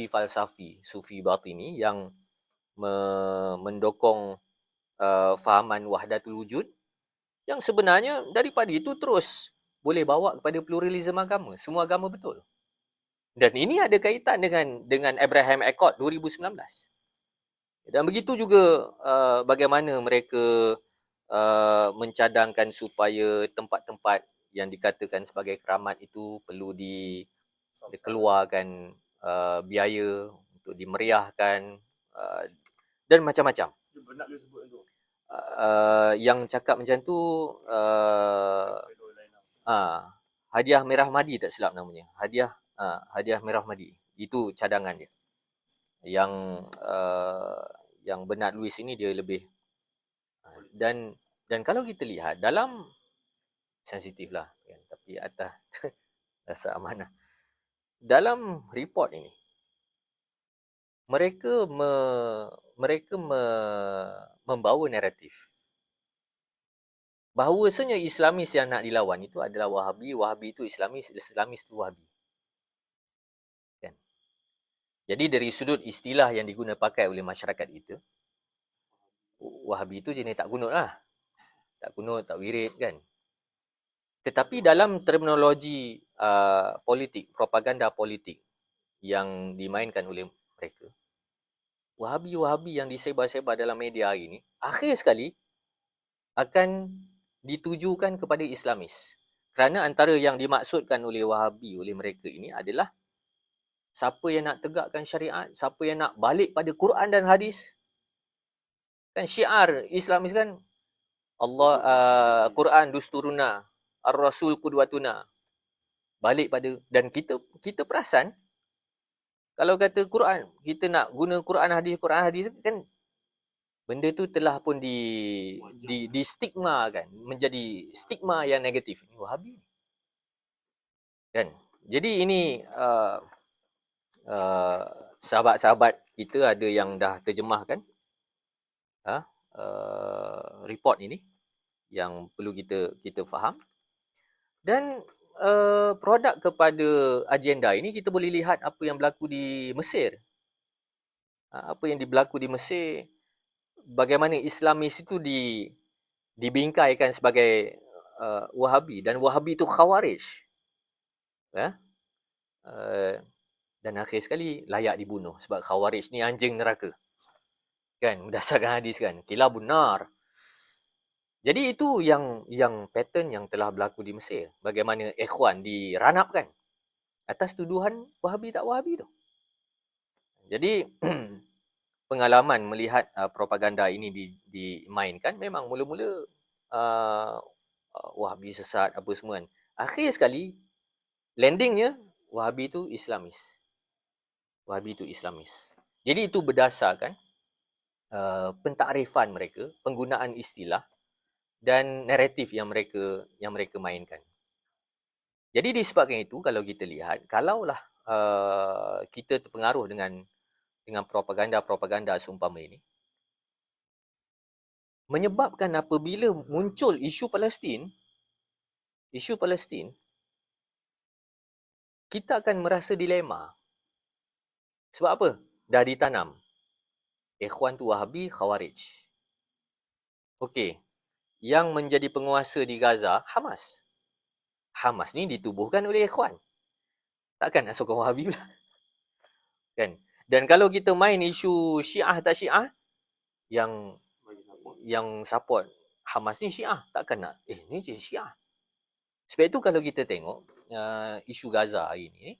falsafi, Sufi batini, yang mendokong fahaman wahdatul wujud, yang sebenarnya daripada itu terus boleh bawa kepada pluralism agama. Semua agama betul. Dan ini ada kaitan dengan Abraham Accord 2019. Dan begitu juga bagaimana mereka mencadangkan supaya tempat-tempat yang dikatakan sebagai keramat itu perlu dikeluarkan biaya untuk dimeriahkan dan macam-macam. Yang cakap macam tu Hadiah Merah Madi tak silap namanya. Hadiah Merah Madi. Itu cadangan dia. Yang Bernard Lewis ini dia lebih dan kalau kita lihat dalam sensitif lah kan, tapi atas rasa amanah. Dalam report ini mereka membawa naratif bahawasanya Islamis yang nak dilawan itu adalah Wahabi, Wahabi itu Islamis, Islamis itu Wahabi. Kan? Jadi dari sudut istilah yang diguna pakai oleh masyarakat itu, Wahabi itu jenis tak kunut lah. Tak kunut, tak wirid kan. Tetapi dalam terminologi politik, propaganda politik yang dimainkan oleh mereka, Wahabi-Wahabi yang disebar-sebar dalam media hari ini, akhir sekali akan ditujukan kepada Islamis. Kerana antara yang dimaksudkan oleh Wahabi, oleh mereka ini adalah siapa yang nak tegakkan syariat, siapa yang nak balik pada Quran dan hadis. Kan syiar Islamis kan, Allah Quran dusturuna, Ar-Rasul qudwatuna. Balik pada, dan kita perasan kalau kata Quran, kita nak guna Quran hadis kan, benda tu telah pun di stigma kan, menjadi stigma yang negatif. Ini Wahabi kan. Jadi ini sahabat-sahabat kita ada yang dah terjemahkan report ini yang perlu kita faham. Dan produk kepada agenda ini kita boleh lihat apa yang berlaku di Mesir. Apa yang berlaku di Mesir, bagaimana Islamis itu dibingkaikan sebagai Wahabi, dan Wahabi itu Khawarij. Dan akhir sekali layak dibunuh sebab Khawarij ni anjing neraka. Kan, berdasarkan hadis kan, kilabun nar. Jadi itu yang pattern yang telah berlaku di Mesir. Bagaimana ikhwan diranapkan atas tuduhan Wahabi tak Wahabi tu. Jadi pengalaman melihat propaganda ini dimainkan, memang mula-mula Wahabi sesat apa semua kan. Akhir sekali landingnya Wahabi itu Islamis. Wahabi itu Islamis. Jadi itu berdasarkan pentakrifan mereka, penggunaan istilah dan naratif yang mereka mainkan. Jadi disebabkan itu, kalau kita lihat, kalaulah kita terpengaruh dengan propaganda seumpama ini, menyebabkan apabila muncul isu Palestin, kita akan merasa dilema. Sebab apa? Dah ditanam. Ikhwan tu Wahabi, Khawarij. Okey. Yang menjadi penguasa di Gaza, Hamas. Hamas ni ditubuhkan oleh Ikhwan. Takkan nak sokong Wahabi pula. Kan? Dan kalau kita main isu Syiah tak Syiah, yang support Hamas ni Syiah. Takkan nak, ni je Syiah. Sebab itu kalau kita tengok isu Gaza hari ni,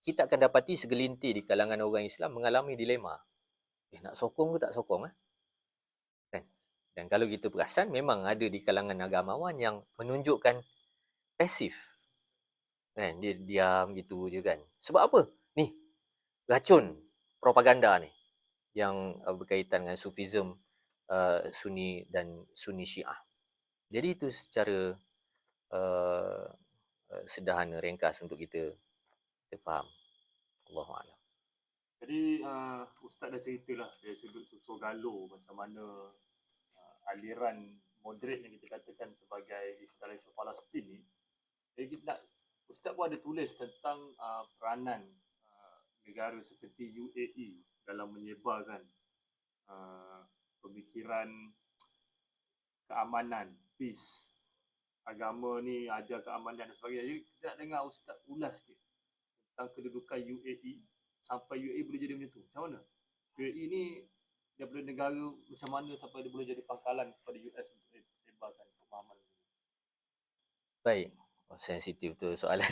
kita akan dapati segelintir di kalangan orang Islam mengalami dilema. Nak sokong ke tak sokong? Kan? Dan kalau kita perasan, memang ada di kalangan agamawan yang menunjukkan pasif. Kan? Dia diam gitu je kan. Sebab apa? Ni, racun propaganda ni yang berkaitan dengan Sufism Sunni dan Sunni Syiah. Jadi itu secara sederhana, ringkas untuk kita faham. Allahuakbar. Jadi Ustaz dah ceritalah dari sudut susul galuh macam mana aliran moderate yang kita katakan sebagai Islamis Palestin ni. Jadi kita Ustaz pun ada tulis tentang peranan negara seperti UAE dalam menyebarkan pemikiran keamanan, peace. Agama ni ajar keamanan dan sebagainya. Jadi kita nak dengar Ustaz ulas sikit tentang kedudukan UAE sampai UAE boleh jadi macam tu. Macam mana? UAE ni daripada negara macam mana sampai dia boleh jadi pangkalan kepada US untuk sebarkan pemahaman. Baik. Oh, sensitif tu soalan.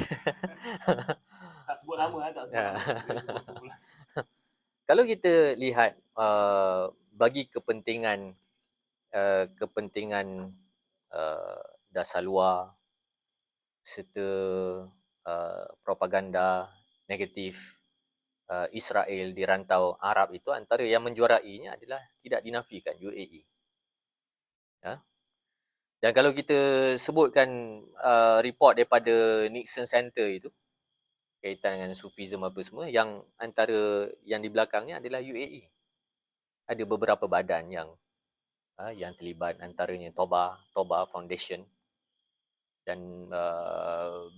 Tak sebut nama tak sebut Ya. nama. Dia sebut pula. Kalau kita lihat bagi kepentingan dasar luar serta propaganda negatif Israel di rantau Arab itu, antara yang menjuarainya adalah tidak dinafikan UAE. Ya. Dan kalau kita sebutkan report daripada Nixon Center itu kaitan dengan Sufism apa semua, yang antara yang di belakangnya adalah UAE. Ada beberapa badan yang terlibat, antaranya Toba Foundation, dan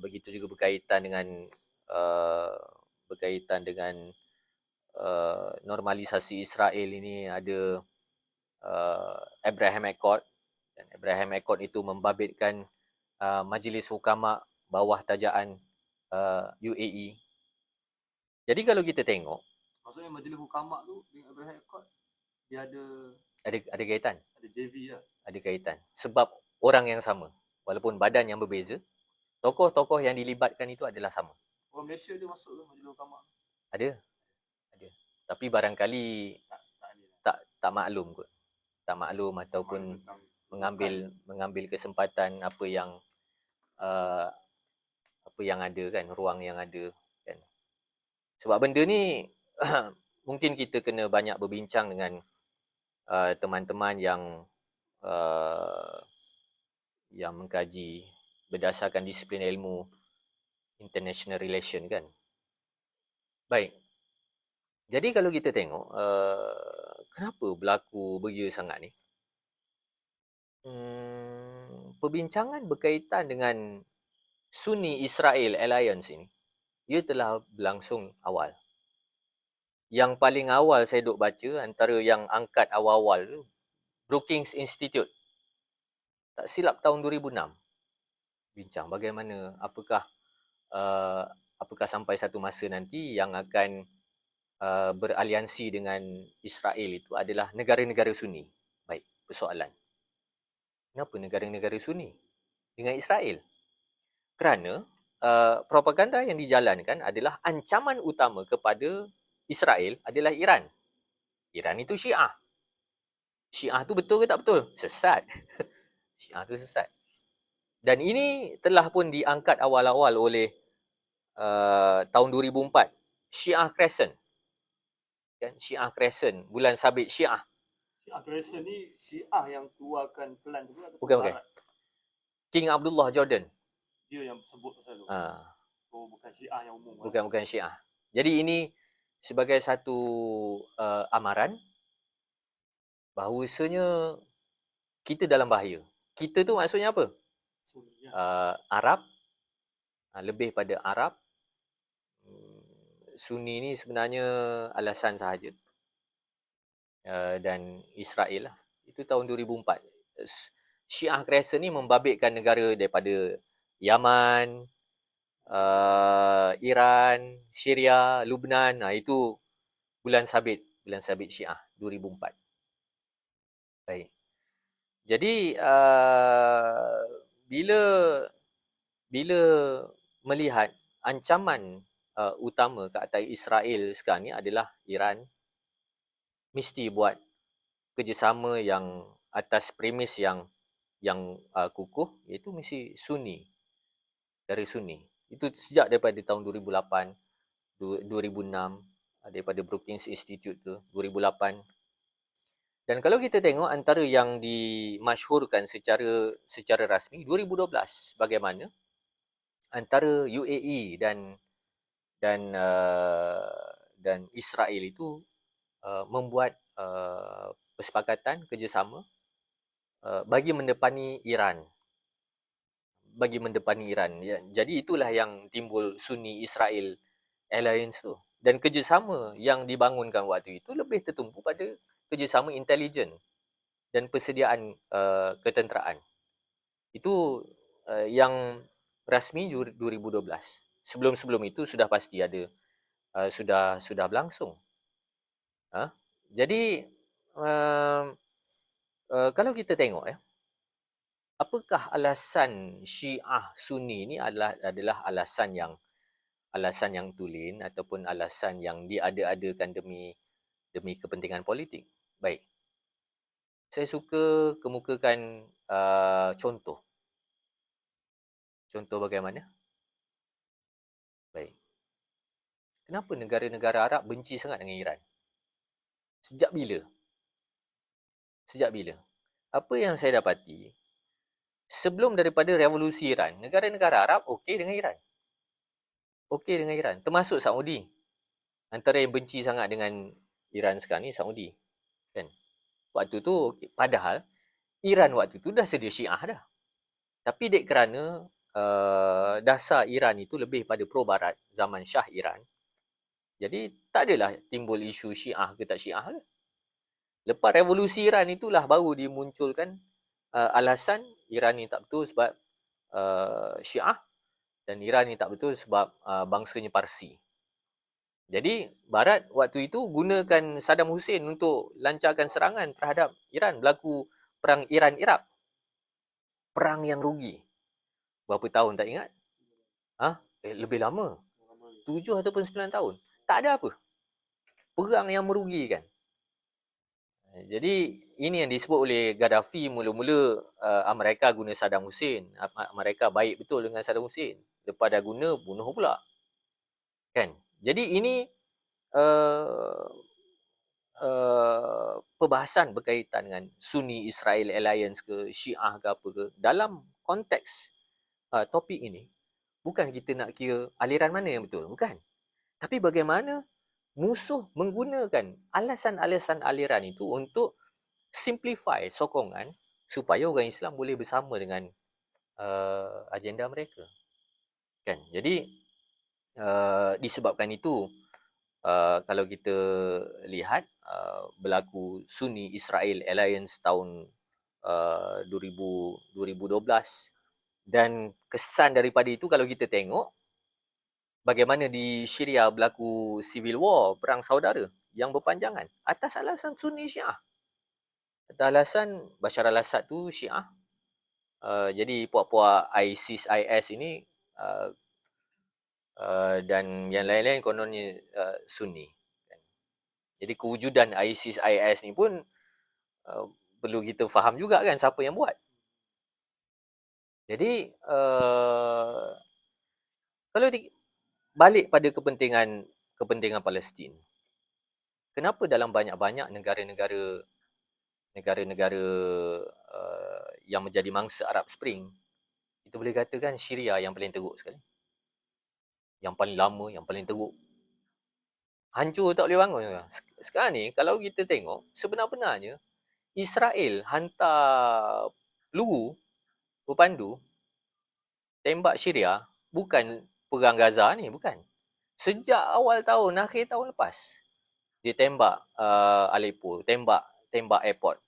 begitu juga berkaitan dengan normalisasi Israel ini ada Abraham Accord, dan Abraham Accord itu membabitkan Majlis Hukama bawah tajaan UAE. Jadi kalau kita tengok, Maksudnya Majlis Hukama tu dengan Abraham Accord dia ada kaitan, ada JV lah. ada kaitan. Sebab orang yang sama, walaupun badan yang berbeza, tokoh-tokoh yang dilibatkan itu adalah sama. Orang Malaysia dia masuk ke Majlis Hukama? Ada. Tapi barangkali tak maklum kot. Tak maklum ataupun mengambil kesempatan apa yang ada kan, ruang yang ada kan. Sebab benda ni mungkin kita kena banyak berbincang dengan teman-teman yang mengkaji berdasarkan disiplin ilmu international relation kan. Baik. Jadi kalau kita tengok kenapa berlaku beria sangat ni? Perbincangan berkaitan dengan Sunni Israel Alliance ini, ia telah berlangsung awal. Yang paling awal saya duk baca, antara yang angkat awal-awal tu, Brookings Institute. Tak silap tahun 2006. Bincang bagaimana, apakah sampai satu masa nanti yang akan beraliansi dengan Israel itu adalah negara-negara Sunni. Baik, persoalan. Kenapa negara-negara Sunni dengan Israel? Kerana propaganda yang dijalankan adalah ancaman utama kepada Israel adalah Iran. Iran itu Syiah. Syiah tu betul ke tak betul? Sesat. Syiah tu sesat. Dan ini telah pun diangkat awal-awal oleh tahun 2004. Syiah Crescent. Kan? Syiah Crescent. Bulan sabit Syiah. Syiah Crescent ni Syiah yang keluarkan pelan tu Bukan. King Abdullah Jordan. Dia yang sebut pasal tu. So bukan Syiah yang umum. Bukan Syiah. Jadi ini sebagai satu amaran bahawasanya kita dalam bahaya. Kita tu maksudnya apa? Arab, lebih pada Arab. Sunni ni sebenarnya alasan sahaja. Dan Israel lah. Itu tahun 2004. Syiah Crescent ni membabitkan negara daripada Yaman, Iran, Syria, Lubnan. Itu bulan sabit Syiah 2004. Baik. Jadi bila melihat ancaman utama ke atas Israel sekarang ni adalah Iran, mesti buat kerjasama yang atas premis yang kukuh, iaitu mesti Sunni, dari Sunni. Itu sejak daripada tahun 2008, 2006, daripada Brookings Institute tu, 2008. Dan kalau kita tengok antara yang dimasyhurkan secara rasmi 2012, bagaimana antara UAE dan Israel itu membuat kesepakatan kerjasama bagi mendepani Iran. Ya, jadi itulah yang timbul Sunni Israel Alliance tu. Dan kerjasama yang dibangunkan waktu itu lebih tertumpu pada kerjasama intelijen dan persediaan ketenteraan. Itu yang rasmi 2012. Sebelum itu sudah pasti ada, sudah berlangsung. Jadi Kalau kita tengok apakah alasan Syiah Sunni ni adalah alasan yang tulen ataupun alasan yang diada-adakan demi kepentingan politik. Baik. Saya suka kemukakan contoh. Contoh bagaimana? Baik. Kenapa negara-negara Arab benci sangat dengan Iran? Sejak bila? Sejak bila? Apa yang saya dapati, sebelum daripada revolusi Iran, negara-negara Arab okey dengan Iran. Okey dengan Iran. Termasuk Saudi. Antara yang benci sangat dengan Iran sekarang ni Saudi. Kan? Waktu tu, okay. Padahal Iran waktu tu dah sedia Syiah dah. Tapi dek kerana dasar Iran itu lebih pada pro-barat, zaman Shah Iran, jadi tak adalah timbul isu Syiah ke tak Syiah ke. Lepas revolusi Iran itulah baru dimunculkan alasan Iran ni tak betul sebab Syiah dan Iran ni tak betul sebab bangsanya Parsi. Jadi Barat waktu itu gunakan Saddam Hussein untuk lancarkan serangan terhadap Iran. Berlaku perang Iran-Iraq. Perang yang rugi. Berapa tahun tak ingat? Lebih lama. 7 ataupun 9 tahun. Tak ada apa. Perang yang merugikan. Jadi ini yang disebut oleh Gaddafi. Mula-mula Amerika guna Saddam Hussein. Amerika baik betul dengan Saddam Hussein. Lepas dah guna, bunuh pula. Kan? Jadi ini perbahasan berkaitan dengan Sunni-Israel Alliance ke, Syiah ke apa ke. Dalam konteks topik ini, bukan kita nak kira aliran mana yang betul. Bukan. Tapi bagaimana musuh menggunakan alasan-alasan aliran itu untuk simplify sokongan supaya orang Islam boleh bersama dengan agenda mereka. Kan? Jadi disebabkan itu kalau kita lihat berlaku Sunni Israel Alliance tahun 2012 dan kesan daripada itu kalau kita tengok bagaimana di Syria berlaku civil war, perang saudara yang berpanjangan atas alasan Sunni Syiah. Atas alasan Bashar al-Assad tu Syiah. Jadi puak-puak ISIS IS ini dan yang lain-lain kononnya Sunni. Jadi kewujudan ISIS IS ni pun perlu kita faham juga kan siapa yang buat. Jadi kalau balik pada kepentingan Palestin, kenapa dalam banyak-banyak negara-negara yang menjadi mangsa Arab Spring, kita boleh katakan Syria yang paling teruk sekali. Yang paling lama, yang paling teruk. Hancur tak boleh bangun. Sekarang ni kalau kita tengok, sebenar-benarnya Israel hantar peluru berpandu tembak Syria bukan perang Gaza ni, bukan. Sejak awal tahun, akhir tahun lepas, dia tembak Aleppo, tembak airport.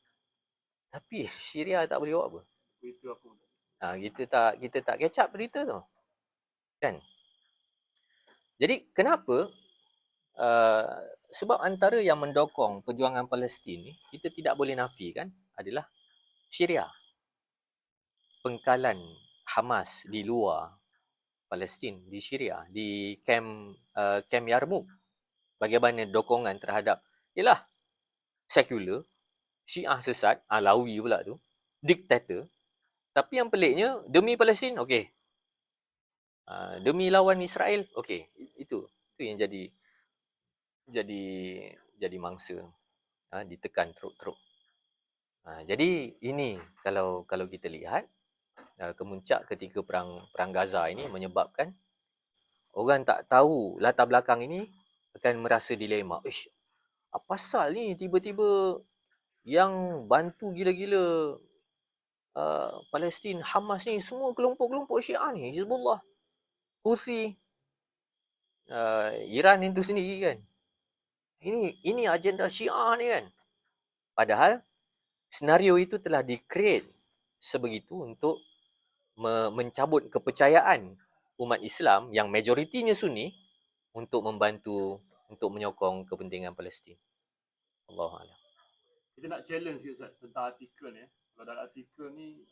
Tapi Syria tak boleh buat apa. Itu aku. Kita tak catch up berita tu. Kan? Jadi kenapa? Sebab antara yang mendokong perjuangan Palestin ni, kita tidak boleh nafikan adalah Syria. Pengkalan Hamas di luar Palestin, di Syria, di Camp Yarmouk. Bagaimana dokongan terhadap, ialah sekular, Syiah sesat, Alawi pula tu, diktator. Tapi yang peliknya, demi Palestin, okey. Demi lawan Israel, okey. Itu yang jadi mangsa. Ditekan teruk-teruk. Jadi ini kalau kita lihat, kemuncak ketika perang Gaza ini menyebabkan orang tak tahu latar belakang ini akan merasa dilema. Apa pasal ni tiba-tiba yang bantu gila-gila Palestin, Hamas ni semua kelompok-kelompok Syiah ni, Hizbullah, Houthi, Iran itu sendiri kan. Ini agenda Syiah ni kan. Padahal senario itu telah di-create sebegitu untuk mencabut kepercayaan umat Islam yang majoritinya Sunni untuk membantu, untuk menyokong kepentingan Palestin. Allahuakbar. kita nak challenge sikit Ustaz tentang artikel ni. Kalau dalam artikel ni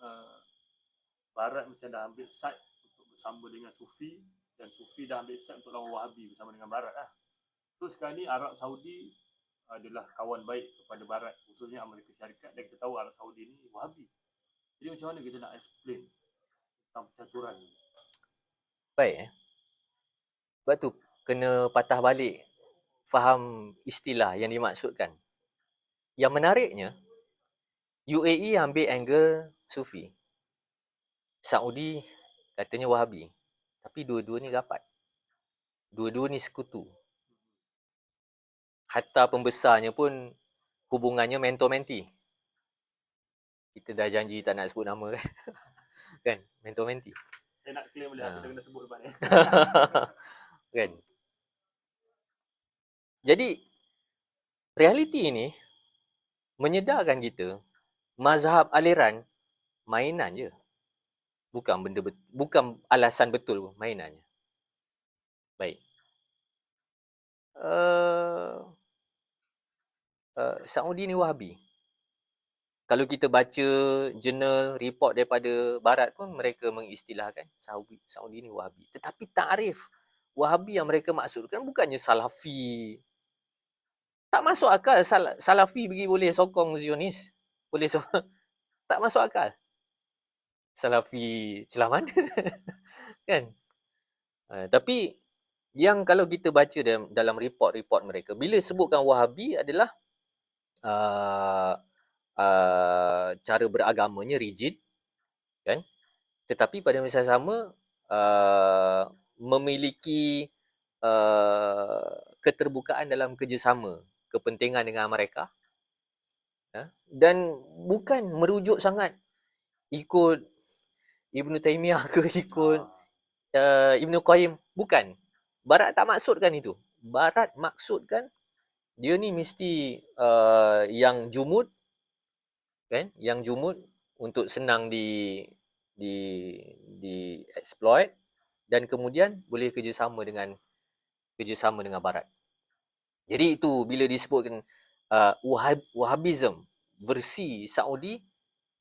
Barat macam dah ambil side untuk bersama dengan Sufi, dan Sufi dah ambil side untuk lawan Wahabi bersama dengan Barat lah. So sekarang ni Arab Saudi adalah kawan baik kepada Barat, khususnya Amerika Syarikat, dan kita tahu Arab Saudi ni Wahabi. Jadi macam mana kita nak explain tentang percaturan ni? Baik. Sebab tu kena patah balik faham istilah yang dimaksudkan. Yang menariknya, UAE ambil angle Sufi. Saudi katanya Wahabi. Tapi dua-dua ni rapat. Dua-dua ni sekutu. Hatta pembesarnya pun hubungannya mentor-menti. Kita dah janji tak nak sebut nama kan. Kan? Mentor-menti. Saya nak claim boleh, kita kena sebut lepas ni. Kan? Jadi, realiti ini menyedarkan kita mazhab aliran mainan je. Bukan bukan alasan betul mainannya. Baik. Saudi ni Wahabi. Kalau kita baca jurnal report daripada Barat pun mereka mengistilahkan Saudi ni Wahabi. Tetapi takrif Wahabi yang mereka maksudkan bukannya Salafi. Tak masuk akal Salafi pergi boleh sokong Zionis. Boleh tak masuk akal. Salafi celah mana? Kan? Tapi yang kalau kita baca dalam report-report mereka, bila sebutkan Wahabi adalah cara beragamanya rigid, kan? Tetapi pada masa sama memiliki keterbukaan dalam kerjasama kepentingan dengan mereka, dan bukan merujuk sangat ikut Ibn Taymiyah ke ikut Ibn Qayyim. Bukan. Barat tak maksudkan itu. Barat maksudkan dia ni mesti yang jumud, kan? Yang jumud untuk senang di exploit, dan kemudian boleh kerjasama dengan Barat. Jadi itu bila disebutkan Wahhabism versi Saudi,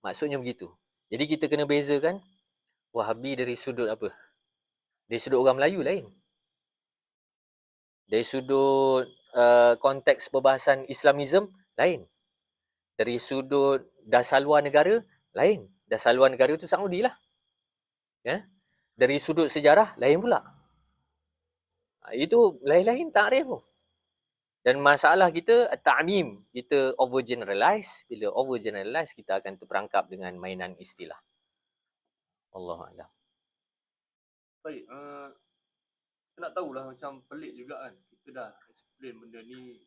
maksudnya begitu. Jadi kita kena bezakan Wahabi dari sudut apa? Dari sudut orang Melayu lain. Dari sudut konteks perbahasan Islamism lain. Dari sudut dasar luar negara lain. Dasar luar negara tu Saudi lah. Ya? Dari sudut sejarah lain pula. Itu lain-lain takrif tu. Dan masalah kita ta'mim, kita overgeneralize. Bila overgeneralize kita akan terperangkap dengan mainan istilah. Allahuakbar. Baik, kita nak tahulah macam pelik juga kan. Kita dah explain benda ni,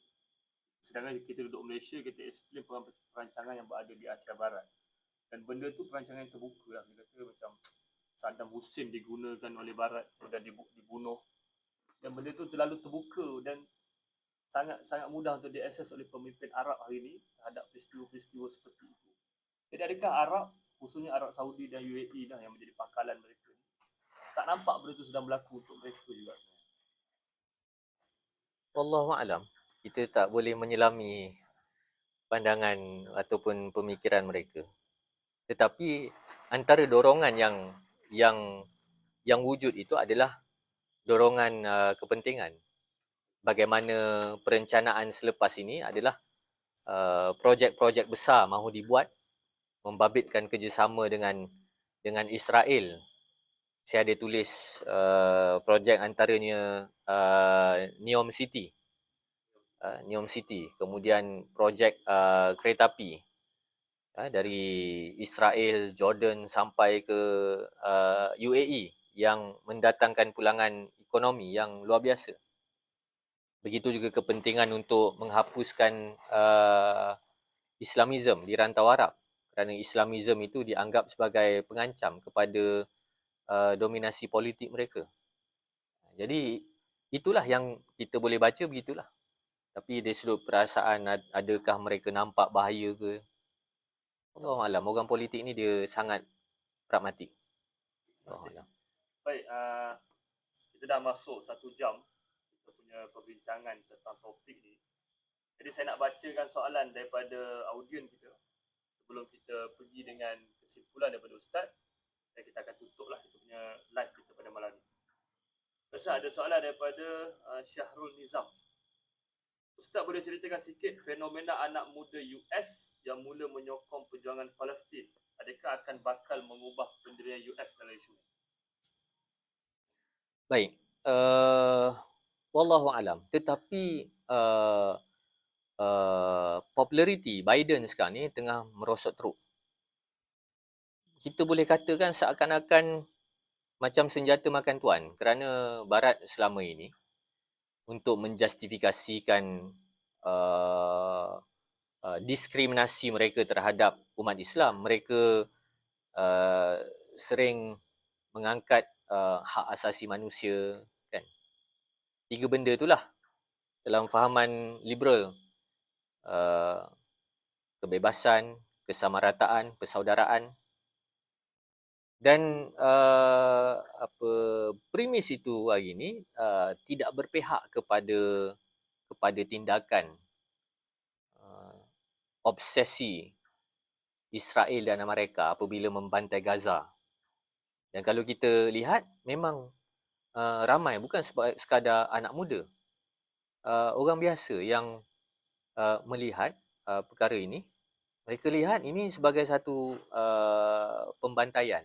sedangkan kita duduk Malaysia, kita explain perancangan yang berada di Asia Barat. Dan benda tu perancangan yang terbuka lah. Kita kata macam Saddam Hussein digunakan oleh Barat dan dibunuh. Dan benda tu terlalu terbuka dan sangat mudah untuk diakses oleh pemimpin Arab hari ini terhadap peristiwa-peristiwa seperti itu. Jadi adakah Arab, khususnya Arab Saudi dan UAE lah yang menjadi pangkalan mereka, tak nampak benda itu sedang berlaku untuk mereka juga? Wallahualam. Kita tak boleh menyelami pandangan ataupun pemikiran mereka. Tetapi antara dorongan yang wujud itu adalah dorongan kepentingan. Bagaimana perencanaan selepas ini adalah projek-projek besar mahu dibuat, membabitkan kerjasama dengan Israel. Saya ada tulis projek antaranya Neom City. Kemudian projek kereta api dari Israel, Jordan sampai ke UAE yang mendatangkan pulangan ekonomi yang luar biasa. Begitu juga kepentingan untuk menghapuskan Islamism di rantau Arab, kerana Islamism itu dianggap sebagai pengancam kepada dominasi politik mereka. Jadi itulah yang kita boleh baca, begitulah. Tapi dari sudut perasaan, adakah mereka nampak bahaya ke? Allahualam. Orang politik ni dia sangat pragmatik. Allahualam. Baik, kita dah masuk 1 jam kita punya perbincangan tentang topik ni. Jadi saya nak bacakan soalan daripada audien kita sebelum kita pergi dengan kesimpulan daripada Ustaz, dan kita akan tutuplah kita punya live kita pada malam ni. Ustaz, ada soalan daripada Syahrul Nizam. Ustaz boleh ceritakan sikit fenomena anak muda US yang mula menyokong perjuangan Palestin. Adakah akan bakal mengubah pendirian US dalam isu ini? Baik. Wallahu alam. Tetapi populariti Biden sekarang ni tengah merosot teruk. Kita boleh katakan seakan-akan macam senjata makan tuan, kerana Barat selama ini untuk menjustifikasikan diskriminasi mereka terhadap umat Islam, mereka sering mengangkat hak asasi manusia, kan. Tiga benda itulah dalam fahaman liberal: kebebasan, kesamarataan, persaudaraan. Dan premis itu hari ini tidak berpihak kepada tindakan obsesi Israel dan Amerika apabila membantai Gaza. Dan kalau kita lihat, memang ramai, bukan sekadar anak muda, orang biasa yang melihat perkara ini. Mereka lihat ini sebagai satu pembantaian.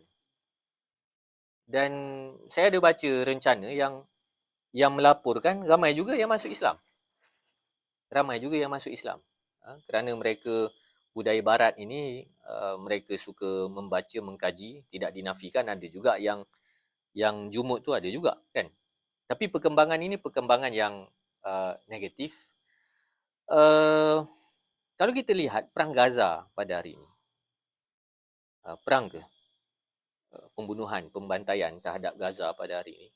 Dan saya ada baca rencana yang melaporkan ramai juga yang masuk Islam. Kerana mereka, budaya Barat ini, mereka suka membaca, mengkaji, tidak dinafikan ada juga yang jumut tu ada juga, kan. Tapi perkembangan ini perkembangan yang negatif. Kalau kita lihat perang Gaza pada hari ini, perang ke pembunuhan, pembantaian terhadap Gaza pada hari ini,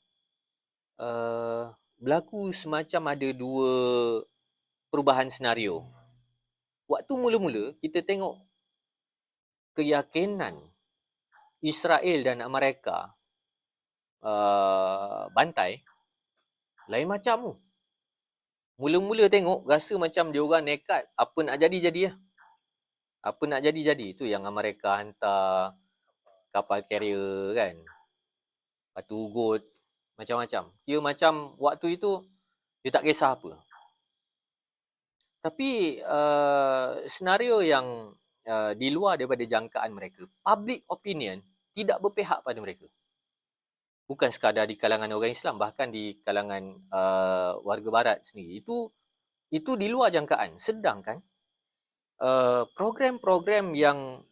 berlaku semacam ada dua perubahan senario. Waktu mula-mula kita tengok keyakinan Israel dan Amerika bantai, lain macam tu. Mula-mula tengok rasa macam dia orang nekat, apa nak jadi lah. Apa nak jadi. Itu yang Amerika hantar kapal carrier, kan. Batu ugut, macam-macam. Dia macam waktu itu dia tak kisah apa. Tapi senario yang di luar daripada jangkaan mereka, public opinion tidak berpihak pada mereka. Bukan sekadar di kalangan orang Islam, bahkan di kalangan warga Barat sendiri. Itu di luar jangkaan. Sedangkan program-program yang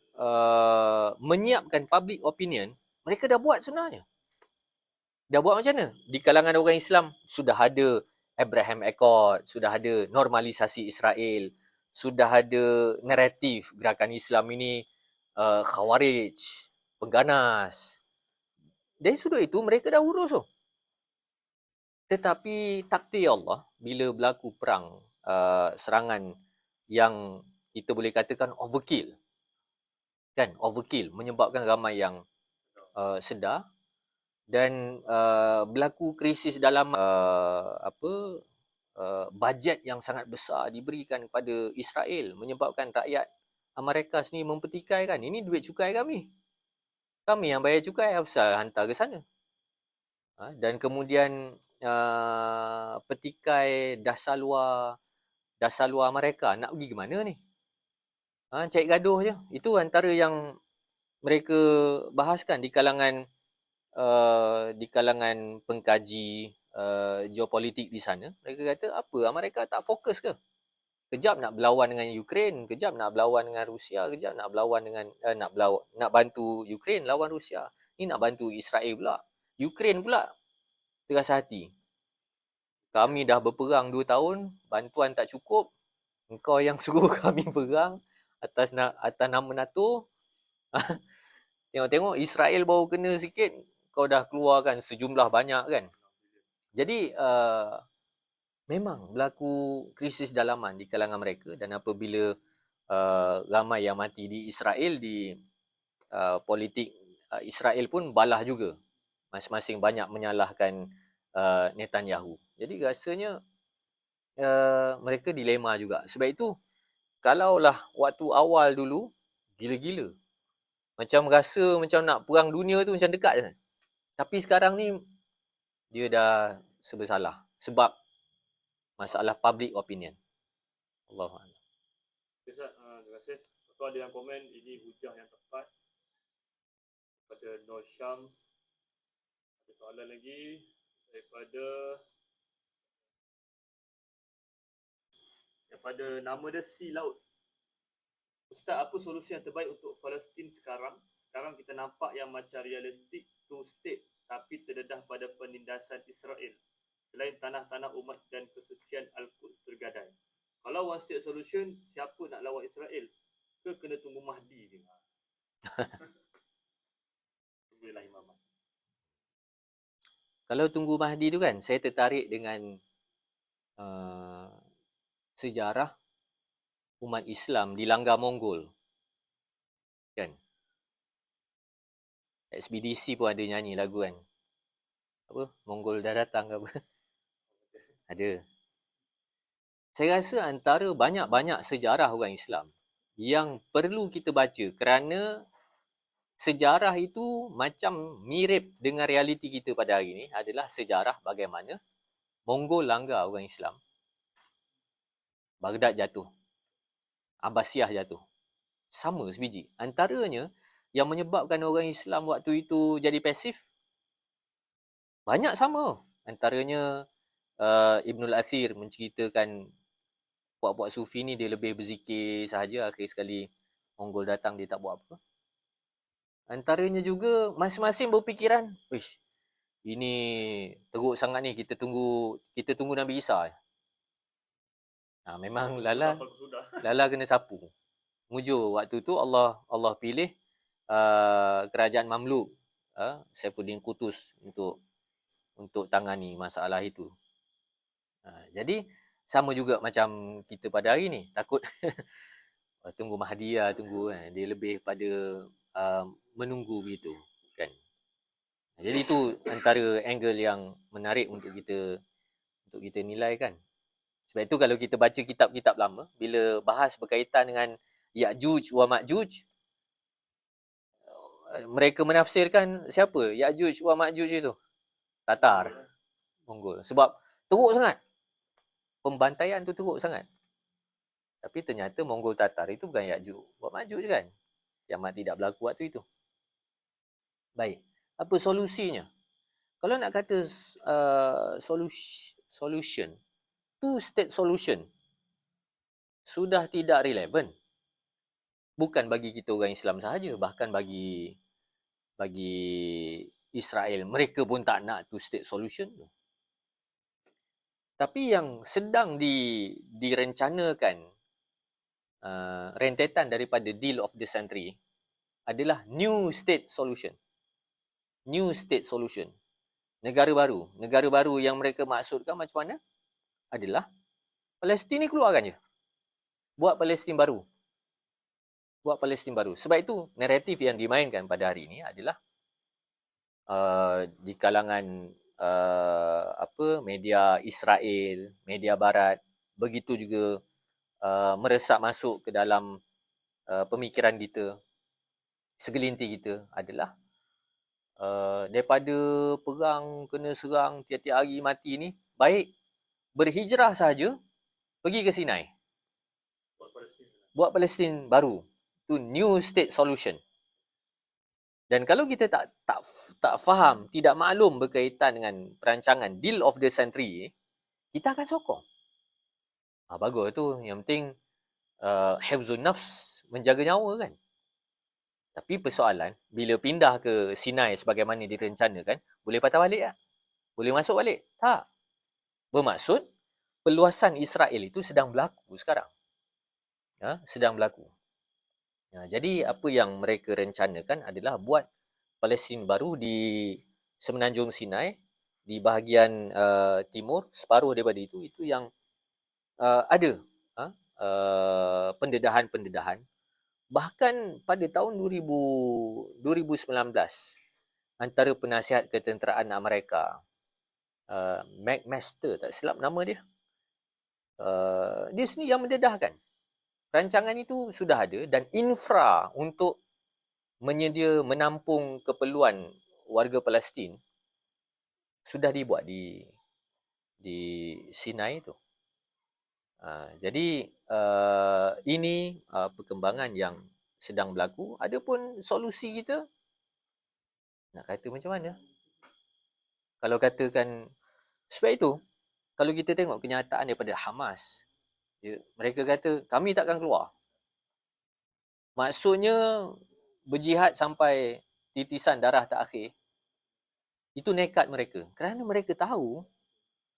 menyiapkan public opinion, mereka dah buat sebenarnya. Dah buat macam mana? Di kalangan orang Islam sudah ada Abraham Accord, sudah ada normalisasi Israel, sudah ada naratif gerakan Islam ini khawarij, pengganas. Dari sudut itu mereka dah urus tu. Tetapi takdir Allah, bila berlaku perang, serangan yang kita boleh katakan overkill, kan, overkill, menyebabkan ramai yang sedar, dan berlaku krisis dalam bajet yang sangat besar diberikan kepada Israel, menyebabkan rakyat Amerika sendiri mempertikai, kan, ini duit cukai kami yang bayar cukai, apa hantar ke sana. Dan kemudian petikai dasar luar mereka nak pergi ke mana ni? Cari gaduh je. Itu antara yang mereka bahaskan di kalangan pengkaji geopolitik di sana. Mereka kata, apa, Amerika tak fokus ke? Kejap nak berlawan dengan Ukraine, kejap nak berlawan dengan Rusia, kejap nak berlawan dengan nak bantu Ukraine lawan Rusia. Ni nak bantu Israel pula. Ukraine pula terasa hati. Kami dah berperang 2 tahun, bantuan tak cukup. Engkau yang suruh kami perang atas nama NATO. Tengok-tengok Israel baru kena sikit, kau dah keluarkan sejumlah banyak, kan. Jadi memang berlaku krisis dalaman di kalangan mereka, dan apabila ramai yang mati di Israel, di politik Israel pun balah juga. Masing-masing banyak menyalahkan Netanyahu. Jadi rasanya mereka dilema juga. Sebab itu, kalaulah waktu awal dulu, gila-gila. Macam rasa macam nak perang dunia tu macam dekat je. Tapi sekarang ni, dia dah serba salah. Sebab masalah public opinion. Allahuakbar. Okay, Ustaz. Terima kasih. Lepas tu ada yang komen, ini hujah yang tepat daripada Nur Syams. Ada soalan lagi daripada nama dia Sea Laut. Ustaz, apa solusi yang terbaik untuk Palestin sekarang? Sekarang kita nampak yang macam realistic two state tapi terdedah pada penindasan Israel. Selain tanah-tanah umat dan kesucian Al-Quds tergadai. Kalau one state solution, siapa nak lawan Israel? Ke kena tunggu Mahdi je? Tunggulah Imam. Kalau tunggu Mahdi tu kan, saya tertarik dengan sejarah umat Islam dilanggar Mongol. Kan? Ekspedisi pun ada nyanyi lagu kan. Apa? Mongol dah datang ke apa? Ada. Saya rasa antara banyak-banyak sejarah orang Islam yang perlu kita baca kerana sejarah itu macam mirip dengan realiti kita pada hari ini adalah sejarah bagaimana Mongol langgar orang Islam. Baghdad jatuh. Abbasiyah jatuh. Sama sebiji. Antaranya yang menyebabkan orang Islam waktu itu jadi pasif, banyak sama. Antaranya Ibnul Athir menceritakan puak-puak sufi ni dia lebih berzikir sahaja, akhir sekali Mongol datang dia tak buat apa. Antaranya juga masing-masing berfikiran, wish, ini teruk sangat ni, kita tunggu Nabi Isa. Memang Lala kena sapu. Mujur waktu tu Allah pilih kerajaan Mamluk, Saifuddin Qutus untuk tangani masalah itu. Jadi sama juga macam kita pada hari ni, takut tunggu Mahdi lah, tunggu kan. Dia lebih pada menunggu begitu kan. Jadi itu antara angle yang menarik untuk kita nilai kan. Sebab itu kalau kita baca kitab-kitab lama, bila bahas berkaitan dengan Ya'juj wa Ma'juj, mereka menafsirkan siapa Ya'juj wa Ma'juj itu? Tatar, Mongol. Sebab teruk sangat. Pembantaian tu teruk sangat. Tapi ternyata Mongol Tatar itu bukan Ya'juj wa Ma'juj kan. Kiamat tidak berlaku waktu itu. Baik. Apa solusinya? Kalau nak kata solution, two-state solution sudah tidak relevan. Bukan bagi kita orang Islam sahaja, bahkan bagi Israel. Mereka pun tak nak two-state solution. Tapi yang sedang direncanakan rentetan daripada deal of the century adalah new state solution. New state solution. Negara baru yang mereka maksudkan macam mana? Adalah Palestin ni keluarkan je. Buat Palestin baru. Sebab itu naratif yang dimainkan pada hari ini adalah di kalangan media Israel, media Barat, begitu juga meresap masuk ke dalam pemikiran kita, segelintir kita adalah daripada perang kena serang tiap-tiap hari mati ni, baik berhijrah saja pergi ke Sinai. Buat Palestin baru. Itu new state solution. Dan kalau kita tak faham, tidak maklum berkaitan dengan perancangan deal of the century, kita akan sokong. Bagus tu. Yang penting hifzun nafs, menjaga nyawa kan. Tapi persoalan, bila pindah ke Sinai sebagaimana direncanakan, boleh patah balik tak? Boleh masuk balik? Tak. Bermaksud, peluasan Israel itu sedang berlaku sekarang. Sedang berlaku. Jadi apa yang mereka rencanakan adalah buat Palestin baru di semenanjung Sinai, di bahagian timur, separuh daripada itu yang ada pendedahan-pendedahan. Bahkan pada tahun 2019, antara penasihat ketenteraan Amerika, McMaster, tak silap nama dia, Dia sendiri yang mendedahkan. Rancangan itu sudah ada dan infra untuk menampung keperluan warga Palestin sudah dibuat di Sinai itu. Jadi ini perkembangan yang sedang berlaku. Adapun solusi kita nak kata macam mana? Kalau katakan sebab itu kalau kita tengok kenyataan daripada Hamas, mereka kata kami takkan keluar. Maksudnya berjihad sampai titisan darah terakhir. Itu nekat mereka. Kerana mereka tahu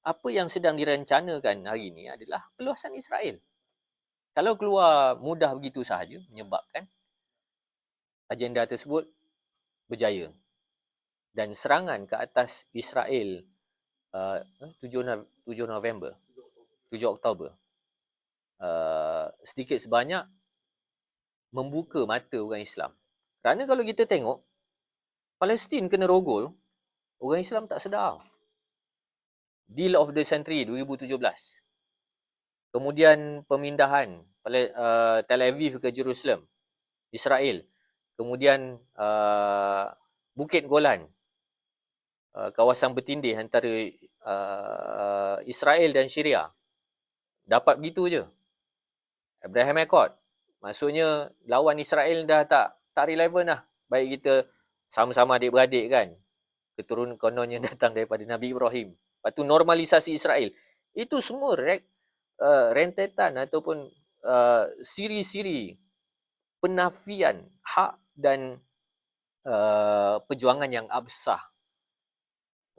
apa yang sedang direncanakan hari ini adalah peluasan Israel. Kalau keluar mudah begitu sahaja menyebabkan agenda tersebut berjaya. Dan serangan ke atas Israel 7 November, 7 Oktober, sedikit sebanyak membuka mata orang Islam. Kerana kalau kita tengok, Palestin kena rogol, orang Islam tak sedar. Deal of the Century 2017. Kemudian pemindahan Tel Aviv ke Jerusalem, Israel. Kemudian Bukit Golan, kawasan bertindih antara Israel dan Syria. Dapat begitu je. Abraham Accord. Maksudnya lawan Israel dah tak relevan lah. Baik kita sama-sama adik-beradik kan. Keturunan kononnya datang daripada Nabi Ibrahim. Lepas tu normalisasi Israel. Itu semua rentetan ataupun siri-siri penafian hak dan perjuangan yang absah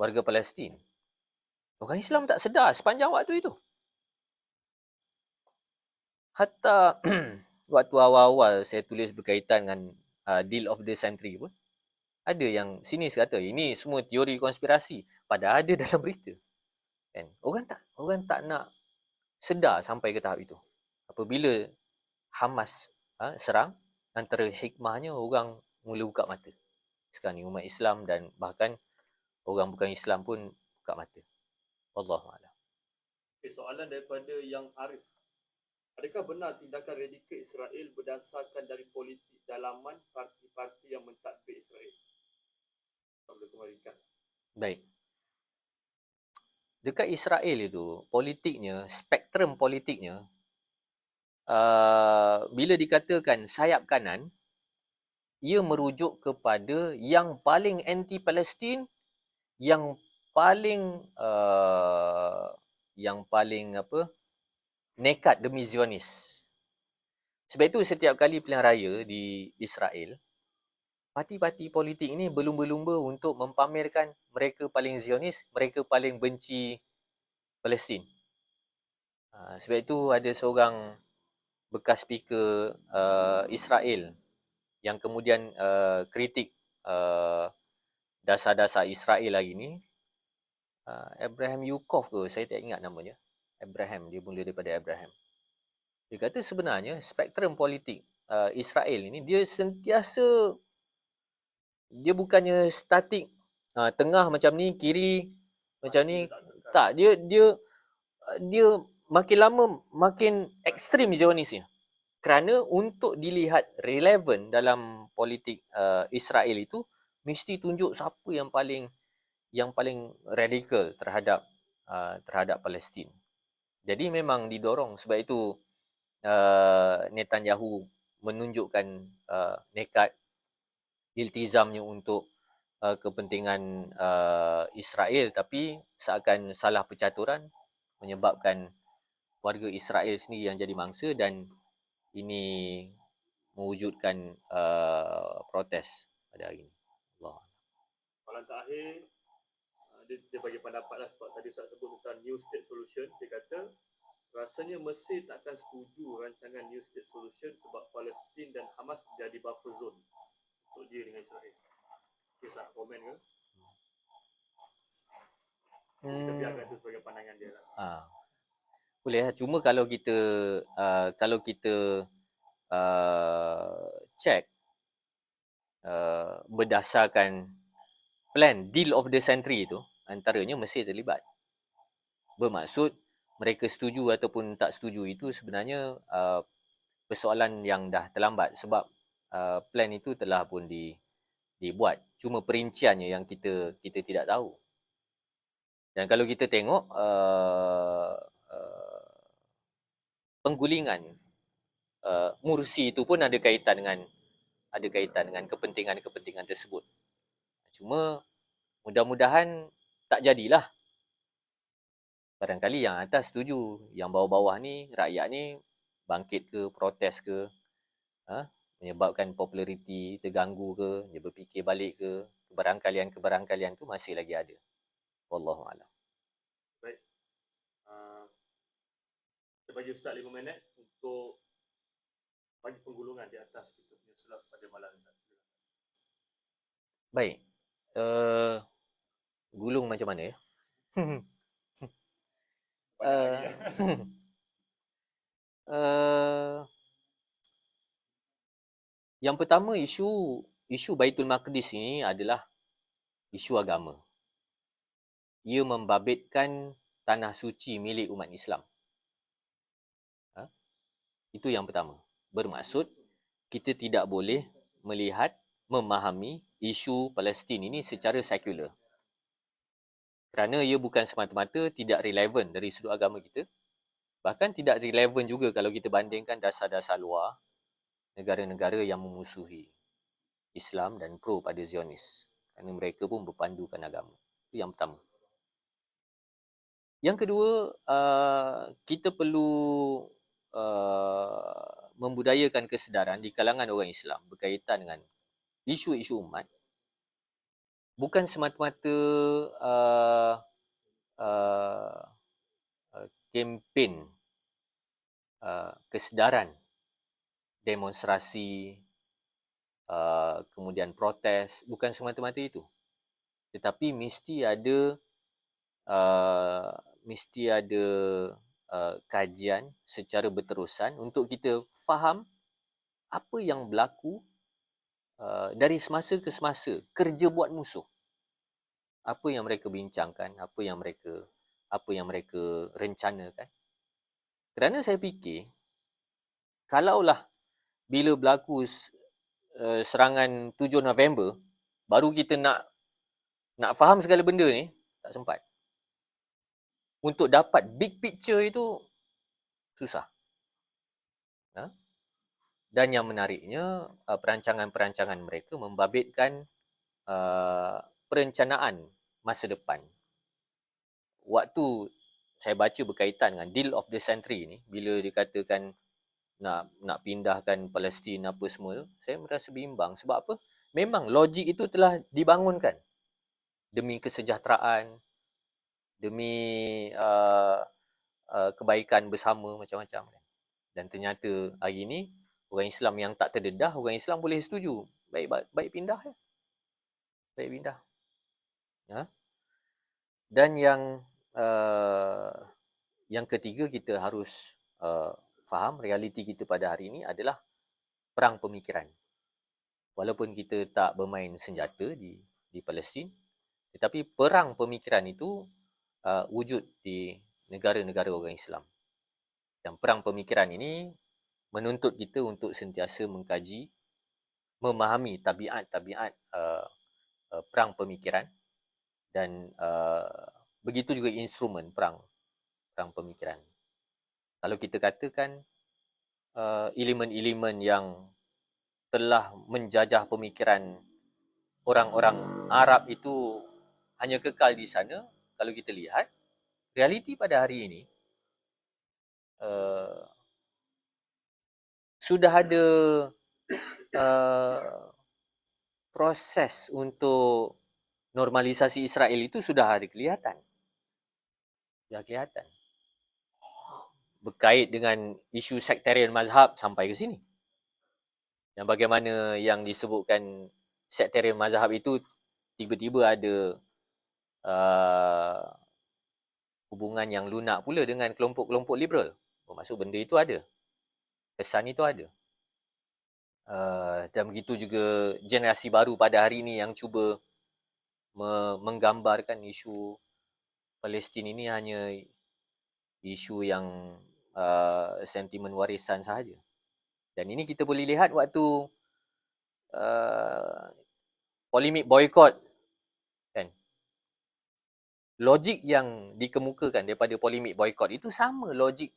warga Palestin. Orang Islam tak sedar sepanjang waktu itu. Hatta waktu awal-awal saya tulis berkaitan dengan Deal of the Century pun, ada yang sinis kata ini semua teori konspirasi. Padahal ada dalam berita. Kan? Orang tak nak sedar sampai ke tahap itu. Apabila Hamas serang, antara hikmahnya orang mula buka mata. Sekarang ni umat Islam dan bahkan orang bukan Islam pun buka mata. Wallahualam. Soalan daripada Yang Arif. Adakah benar tindakan radikal Israel berdasarkan dari politik dalaman parti-parti yang mentadbir Israel? Baik. Dekat Israel itu, politiknya, spektrum politiknya, bila dikatakan sayap kanan, ia merujuk kepada yang paling anti-Palestin, yang paling nekat demi Zionis. Sebab itu setiap kali pilihan raya di Israel, parti-parti politik ini berlumba-lumba untuk mempamerkan mereka paling Zionis, mereka paling benci Palestin. Sebab itu ada seorang bekas speaker Israel yang kemudian kritik dasar-dasar Israel hari ini. Abraham Yukov ke, saya tak ingat namanya. Abraham, dia mula daripada Abraham. Dia kata sebenarnya spektrum politik Israel ini dia sentiasa, dia bukannya statik tengah macam ni, kiri macam ni. Tak, dia makin lama makin ekstrim Zionisnya. Kerana untuk dilihat relevan dalam politik Israel itu, mesti tunjuk siapa yang paling radikal terhadap Palestin. Jadi memang didorong. Sebab itu Netanyahu menunjukkan nekat iltizamnya untuk kepentingan Israel, tapi seakan salah percaturan menyebabkan warga Israel sendiri yang jadi mangsa dan ini mewujudkan protes pada hari ini. Allah. Soalan terakhir, dia bagi pendapat lah sebab tadi Ustaz sebut tentang New State Solution. Dia kata rasanya Mesir takkan setuju rancangan New State Solution sebab Palestin dan Hamas jadi buffer zone untuk dia dengan Israel. Kisah komen ke? Kita biarkan itu sebagai pandangan dia lah. Boleh lah. Cuma kalau kita check berdasarkan plan Deal of the Century itu, antaranya Mesir terlibat. Bermaksud mereka setuju ataupun tak setuju itu sebenarnya persoalan yang dah terlambat, sebab plan itu telah pun dibuat. Cuma perinciannya yang kita tidak tahu. Dan kalau kita tengok penggulingan Mursi itu pun ada kaitan dengan kepentingan-kepentingan tersebut. Cuma mudah-mudahan tak jadilah. Barangkali yang atas setuju, yang bawah-bawah ni, rakyat ni bangkit ke, protes ke, menyebabkan populariti terganggu ke, dia berfikir balik ke, kebarangkalian tu masih lagi ada. Wallahualam. Baik. Kita bagi Ustaz 5 minit untuk bagi penggulungan di atas kita punya slot pada malam ini. Baik. Gulung macam mana ya? Yang pertama, isu Baitul Maqdis ini adalah isu agama. Ia membabitkan tanah suci milik umat Islam. Itu yang pertama. Bermaksud kita tidak boleh melihat, memahami isu Palestin ini secara sekular. Kerana ia bukan semata-mata tidak relevan dari sudut agama kita. Bahkan tidak relevan juga kalau kita bandingkan dasar-dasar luar negara-negara yang memusuhi Islam dan pro pada Zionis. Kerana mereka pun berpandukan agama. Itu yang pertama. Yang kedua, kita perlu membudayakan kesedaran di kalangan orang Islam berkaitan dengan isu-isu umat. Bukan semata-mata kempen kesedaran, demonstrasi, kemudian protes, bukan semata-mata itu. Tetapi mesti ada kajian secara berterusan untuk kita faham apa yang berlaku dari semasa ke semasa, kerja buat musuh. Apa yang mereka bincangkan, apa yang mereka rencanakan. Kerana saya fikir, kalaulah bila berlaku serangan 7 November, baru kita nak faham segala benda ni, tak sempat. Untuk dapat big picture itu susah. Dan yang menariknya, perancangan-perancangan mereka membabitkan perencanaan masa depan. Waktu saya baca berkaitan dengan deal of the century ni, bila dikatakan nak pindahkan Palestin apa semua, saya merasa bimbang. Sebab apa? Memang logik itu telah dibangunkan demi kesejahteraan, demi kebaikan bersama macam-macam. Dan ternyata hari ini orang Islam yang tak terdedah, orang Islam boleh setuju. Baik pindah ya. Baik pindah. Dan yang ketiga, kita harus faham realiti kita pada hari ini adalah perang pemikiran. Walaupun kita tak bermain senjata di Palestin, tetapi perang pemikiran itu wujud di negara-negara orang Islam. Dan perang pemikiran ini menuntut kita untuk sentiasa mengkaji, memahami tabiat-tabiat perang pemikiran, dan begitu juga instrumen perang pemikiran. Kalau kita katakan elemen-elemen yang telah menjajah pemikiran orang-orang Arab itu hanya kekal di sana, kalau kita lihat realiti pada hari ini, sudah ada proses untuk normalisasi Israel itu sudah ada kelihatan. Berkait dengan isu sektarian mazhab sampai ke sini. Dan bagaimana yang disebutkan sektarian mazhab itu tiba-tiba ada hubungan yang lunak pula dengan kelompok-kelompok liberal. Bermaksud benda itu ada. Kesan itu ada. Dan begitu juga generasi baru pada hari ini yang cuba menggambarkan isu Palestin ini hanya isu yang sentimen warisan sahaja. Dan ini kita boleh lihat waktu polemik boykot, kan? Logik yang dikemukakan daripada polemik boykot itu sama logik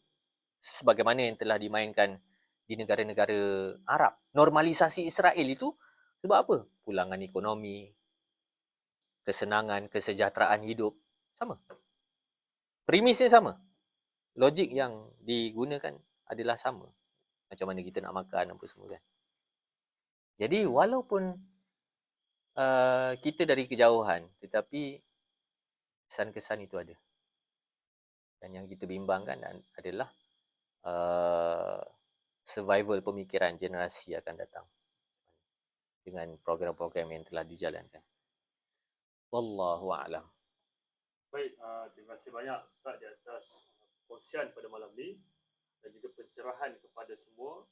sebagaimana yang telah dimainkan di negara-negara Arab. Normalisasi Israel itu sebab apa? Pulangan ekonomi, kesenangan, kesejahteraan hidup. Sama. Premisnya sama. Logik yang digunakan adalah sama. Macam mana kita nak makan apa semua, kan? Jadi walaupun kita dari kejauhan, tetapi kesan-kesan itu ada. Dan yang kita bimbangkan adalah survival pemikiran generasi akan datang dengan program-program yang telah dijalankan. Wallahu a'lam. Baik, terima kasih banyak Ustaz di atas perkongsian pada malam ni dan juga pencerahan kepada semua.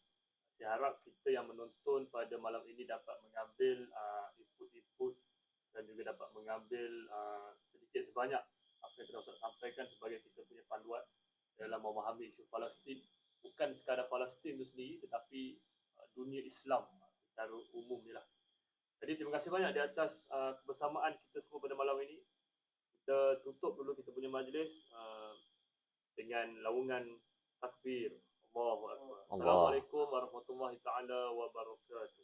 Saya harap kita yang menonton pada malam ini dapat mengambil input-input dan juga dapat mengambil sedikit sebanyak apa yang telah Ustaz sampaikan sebagai kita punya panduan dalam memahami isu Palestin. Bukan sekadar Palestin itu sendiri, tetapi dunia Islam secara umum ni lah. Jadi terima kasih banyak di atas kebersamaan kita semua pada malam ini. Kita tutup dulu kita punya majlis dengan laungan takbir. Allahu Akbar. Assalamualaikum warahmatullahi taala wabarakatuh.